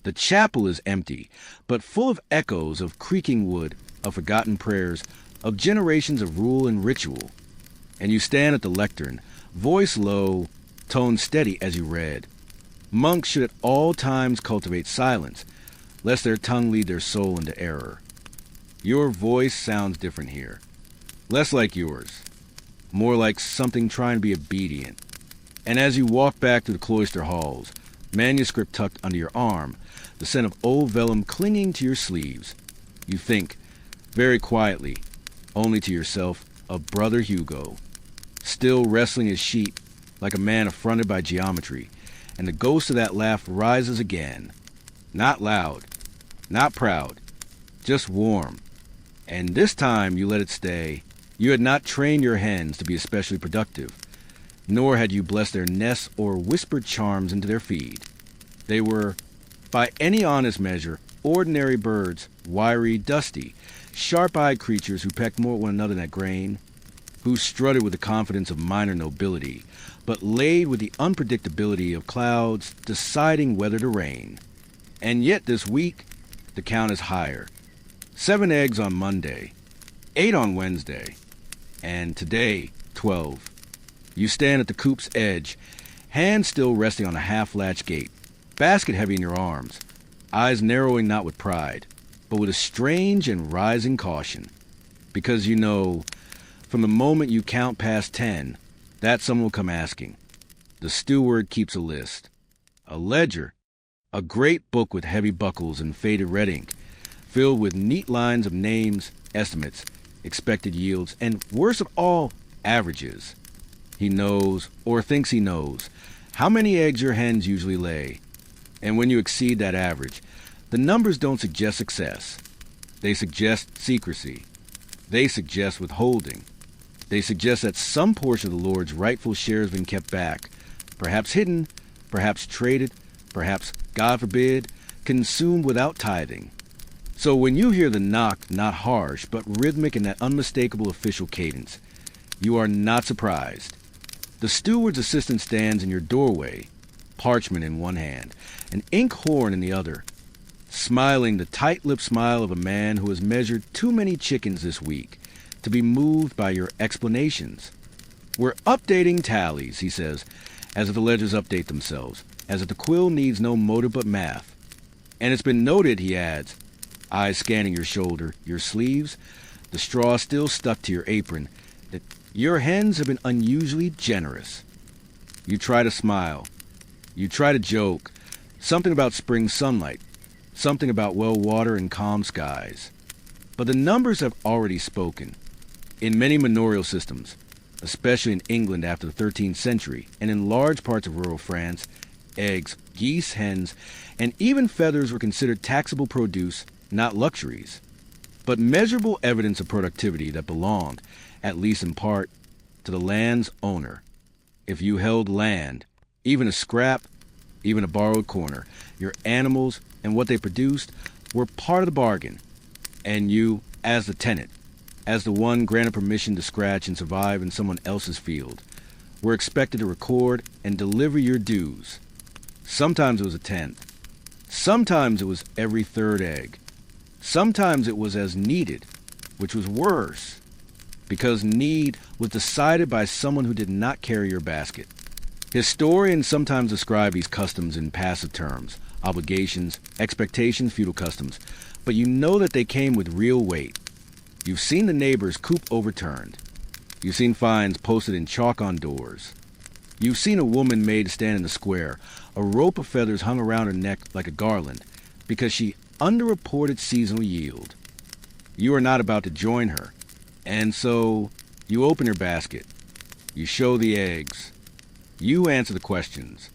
The chapel is empty, but full of echoes of creaking wood, of forgotten prayers, of generations of rule and ritual. And you stand at the lectern, voice low, tone steady as you read. Monks should at all times cultivate silence, lest their tongue lead their soul into error. Your voice sounds different here. Less like yours. More like something trying to be obedient. And as you walk back to the cloister halls, manuscript tucked under your arm, the scent of old vellum clinging to your sleeves, you think, very quietly, only to yourself, of Brother Hugo, still wrestling his sheet like a man affronted by geometry, and the ghost of that laugh rises again. Not loud, not proud, just warm. And this time you let it stay. You had not trained your hens to be especially productive, nor had you blessed their nests or whispered charms into their feed. They were, by any honest measure, ordinary birds, wiry, dusty, sharp-eyed creatures who pecked more at one another than at grain, who strutted with the confidence of minor nobility, but laid with the unpredictability of clouds deciding whether to rain. And yet this week, the count is higher. 7 eggs on Monday, 8 on Wednesday, and today, 12. You stand at the coop's edge, hands still resting on a half-latched gate, basket heavy in your arms, eyes narrowing not with pride, but with a strange and rising caution. Because you know, from the moment you count past 10, that someone will come asking. The steward keeps a list. A ledger. A great book with heavy buckles and faded red ink, filled with neat lines of names, estimates, expected yields, and worst of all, averages. He knows, or thinks he knows, how many eggs your hens usually lay. And when you exceed that average, The numbers don't suggest success. They suggest secrecy. They suggest withholding. They suggest that some portion of the Lord's rightful share has been kept back, perhaps hidden, perhaps traded, perhaps, God forbid, consumed without tithing. So when you hear the knock, not harsh, but rhythmic in that unmistakable official cadence, you are not surprised. The steward's assistant stands in your doorway, parchment in one hand, an ink horn in the other, smiling the tight-lipped smile of a man who has measured too many chickens this week to be moved by your explanations. We're updating tallies, he says, as if the ledgers update themselves, as if the quill needs no motive but math. And it's been noted, he adds, eyes scanning your shoulder, your sleeves, the straw still stuck to your apron, that your hens have been unusually generous. You try to smile. You try to joke. Something about spring sunlight. Something about well water and calm skies. But the numbers have already spoken. In many manorial systems, especially in England after the 13th century, and in large parts of rural France, eggs, geese, hens, and even feathers were considered taxable produce, not luxuries, but measurable evidence of productivity that belonged, at least in part, to the land's owner. If you held land, even a scrap, even a borrowed corner, your animals and what they produced were part of the bargain, and you, as the tenant, as the one granted permission to scratch and survive in someone else's field, were expected to record and deliver your dues. Sometimes it was a tenth. Sometimes it was every third egg. Sometimes it was as needed, which was worse, because need was decided by someone who did not carry your basket. Historians sometimes describe these customs in passive terms, obligations, expectations, feudal customs, but you know that they came with real weight. You've seen the neighbor's coop overturned. You've seen fines posted in chalk on doors. You've seen a woman made to stand in the square, a rope of feathers hung around her neck like a garland, because she underreported seasonal yield. You are not about to join her, and so you open your basket. You show the eggs. You answer the questions.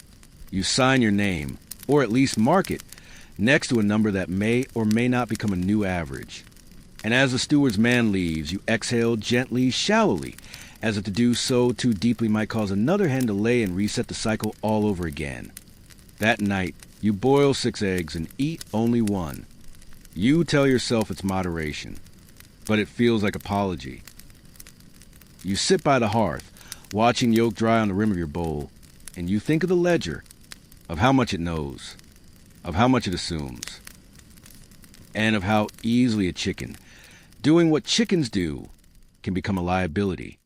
You sign your name, or at least mark it, next to a number that may or may not become a new average. And as the steward's man leaves, you exhale gently, shallowly, as if to do so too deeply might cause another hen to lay and reset the cycle all over again. That night, you boil 6 eggs and eat only 1. You tell yourself it's moderation, but it feels like apology. You sit by the hearth, watching yolk dry on the rim of your bowl, and you think of the ledger, of how much it knows, of how much it assumes, and of how easily a chicken, doing what chickens do, can become a liability.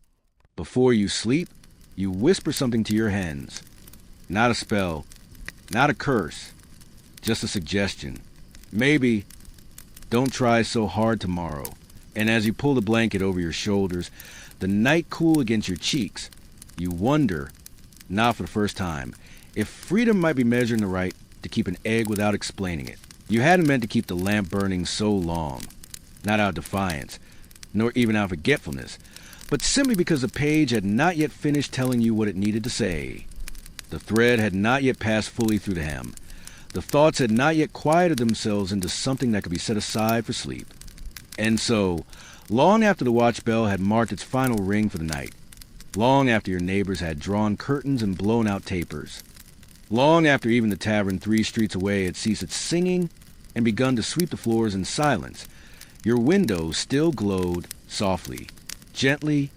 Before you sleep, you whisper something to your hens. Not a spell, not a curse, just a suggestion. Maybe, don't try so hard tomorrow. And as you pull the blanket over your shoulders, the night cool against your cheeks, you wonder, not for the first time, if freedom might be measuring the right to keep an egg without explaining it. You hadn't meant to keep the lamp burning so long, not out of defiance, nor even out of forgetfulness, but simply because the page had not yet finished telling you what it needed to say. The thread had not yet passed fully through the hem. The thoughts had not yet quieted themselves into something that could be set aside for sleep. And so, long after the watch bell had marked its final ring for the night, long after your neighbors had drawn curtains and blown out tapers, long after even the tavern 3 streets away had ceased its singing and begun to sweep the floors in silence, your windows still glowed softly, gently,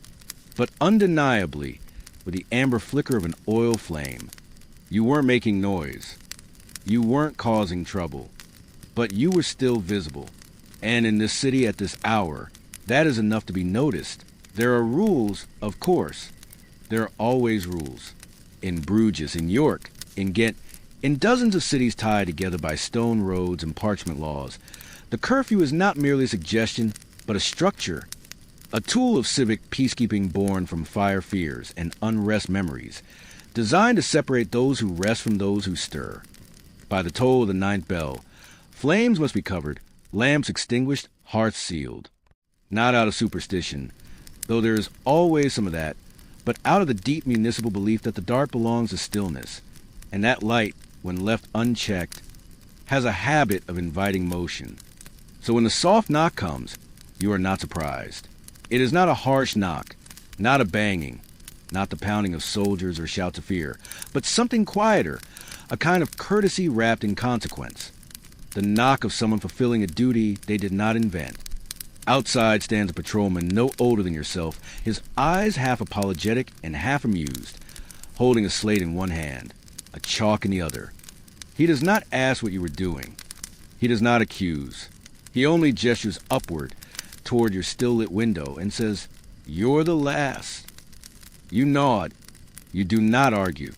but undeniably, with the amber flicker of an oil flame. You weren't making noise. You weren't causing trouble. But you were still visible. And in this city at this hour, that is enough to be noticed. There are rules, of course. There are always rules. In Bruges, in York, in Ghent, in dozens of cities tied together by stone roads and parchment laws, the curfew is not merely a suggestion, but a structure. A tool of civic peacekeeping born from fire fears and unrest memories, designed to separate those who rest from those who stir. By the toll of the 9th bell, flames must be covered, lamps extinguished, hearths sealed. Not out of superstition, though there is always some of that, but out of the deep municipal belief that the dark belongs to stillness, and that light, when left unchecked, has a habit of inviting motion. So when the soft knock comes, you are not surprised. It is not a harsh knock, not a banging, not the pounding of soldiers or shouts of fear, but something quieter, a kind of courtesy wrapped in consequence. The knock of someone fulfilling a duty they did not invent. Outside stands a patrolman no older than yourself, his eyes half apologetic and half amused, holding a slate in one hand, a chalk in the other. He does not ask what you were doing. He does not accuse. He only gestures upward toward your still-lit window and says, "You're the last." You nod. You do not argue.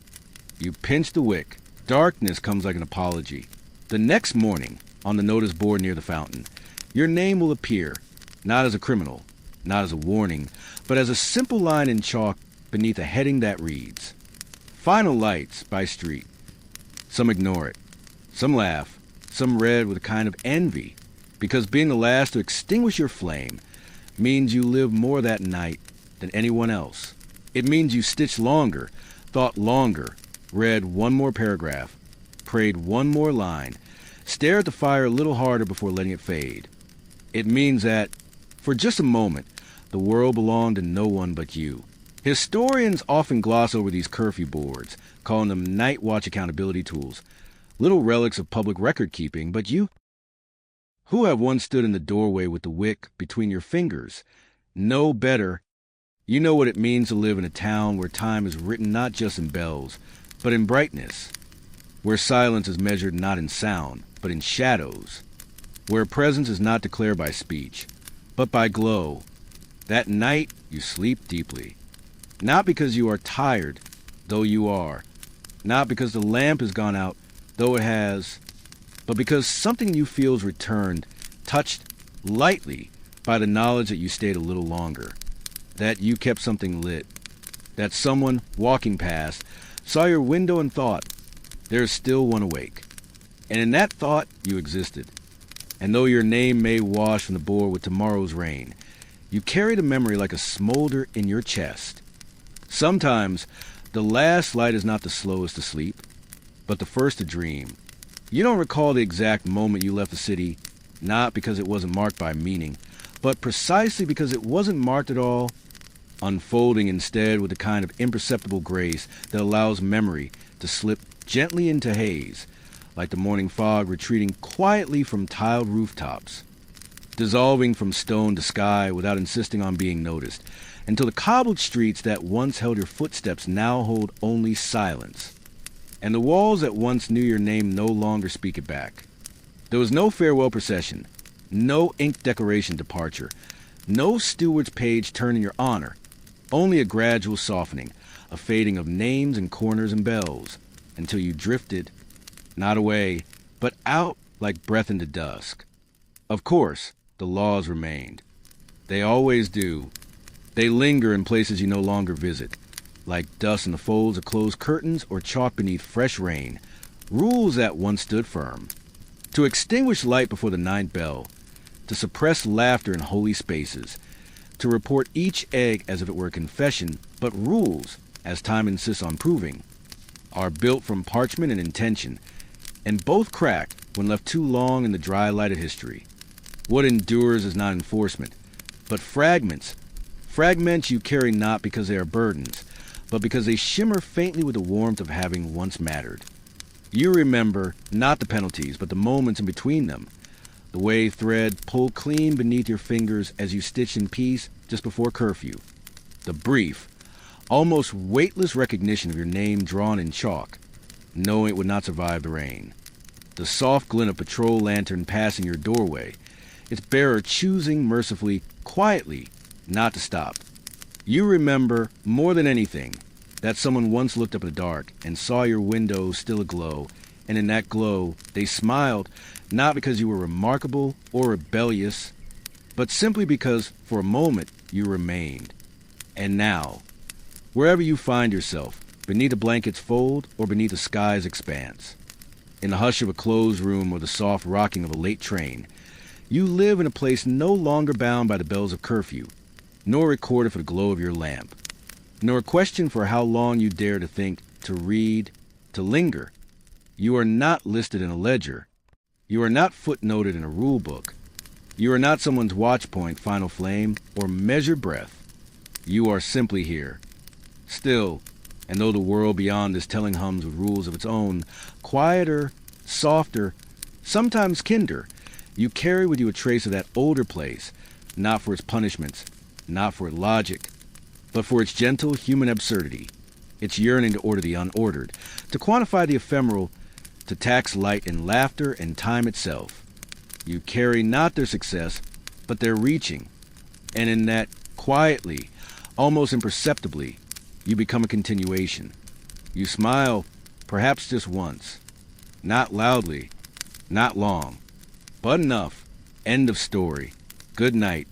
You pinch the wick. Darkness comes like an apology. The next morning, on the notice board near the fountain, your name will appear, not as a criminal, not as a warning, but as a simple line in chalk beneath a heading that reads, "Final lights by street." Some ignore it. Some laugh. Some read with a kind of envy, because being the last to extinguish your flame means you live more that night than anyone else. It means you stitched longer, thought longer, read one more paragraph, prayed one more line, stared at the fire a little harder before letting it fade. It means that, for just a moment, the world belonged to no one but you. Historians often gloss over these curfew boards, calling them night watch accountability tools, little relics of public record keeping, but you, who have once stood in the doorway with the wick between your fingers, know better. You know what it means to live in a town where time is written not just in bells, but in brightness, where silence is measured not in sound, but in shadows, where presence is not declared by speech, but by glow. That night you sleep deeply, not because you are tired, though you are, not because the lamp has gone out, though it has, but because something you feel is returned, touched lightly by the knowledge that you stayed a little longer, that you kept something lit, that someone walking past saw your window and thought, there is still one awake. And in that thought you existed. And though your name may wash from the board with tomorrow's rain, you carry the memory like a smolder in your chest. Sometimes the last light is not the slowest to sleep, but the first to dream. You don't recall the exact moment you left the city, not because it wasn't marked by meaning, but precisely because it wasn't marked at all, unfolding instead with a kind of imperceptible grace that allows memory to slip gently into haze, like the morning fog retreating quietly from tiled rooftops, dissolving from stone to sky without insisting on being noticed, until the cobbled streets that once held your footsteps now hold only silence, and the walls that once knew your name no longer speak it back. There was no farewell procession, no ink decoration departure, no steward's page turned in your honor, only a gradual softening, a fading of names and corners and bells, until you drifted, not away, but out like breath into dusk. Of course, the laws remained. They always do. They linger in places you no longer visit, like dust in the folds of closed curtains or chalk beneath fresh rain, rules that once stood firm. To extinguish light before the ninth bell, to suppress laughter in holy spaces, to report each egg as if it were a confession, but rules, as time insists on proving, are built from parchment and intention, and both crack when left too long in the dry light of history. What endures is not enforcement, but fragments you carry not because they are burdens, but because they shimmer faintly with the warmth of having once mattered. You remember not the penalties, but the moments in between them, the way thread pulled clean beneath your fingers as you stitched in peace just before curfew, the brief, almost weightless recognition of your name drawn in chalk, knowing it would not survive the rain, the soft glint of patrol lantern passing your doorway, its bearer choosing mercifully, quietly, not to stop. You remember, more than anything, that someone once looked up in the dark and saw your window still aglow, and in that glow they smiled, not because you were remarkable or rebellious, but simply because, for a moment, you remained. And now, wherever you find yourself, beneath a blanket's fold or beneath the sky's expanse, in the hush of a closed room or the soft rocking of a late train, you live in a place no longer bound by the bells of curfew, nor recorded for the glow of your lamp, nor questioned for how long you dare to think, to read, to linger. You are not listed in a ledger, You are not footnoted in a rule book. You are not someone's watch point, final flame, or measured breath. You are simply here. Still, and though the world beyond is telling hums with rules of its own, quieter, softer, sometimes kinder, you carry with you a trace of that older place, not for its punishments, not for its logic, but for its gentle human absurdity, its yearning to order the unordered, to quantify the ephemeral, to tax light in laughter and time itself. You carry not their success, but their reaching, and in that, quietly, almost imperceptibly, you become a continuation. You smile, perhaps just once. Not loudly, not long, but enough. End of story. Good night.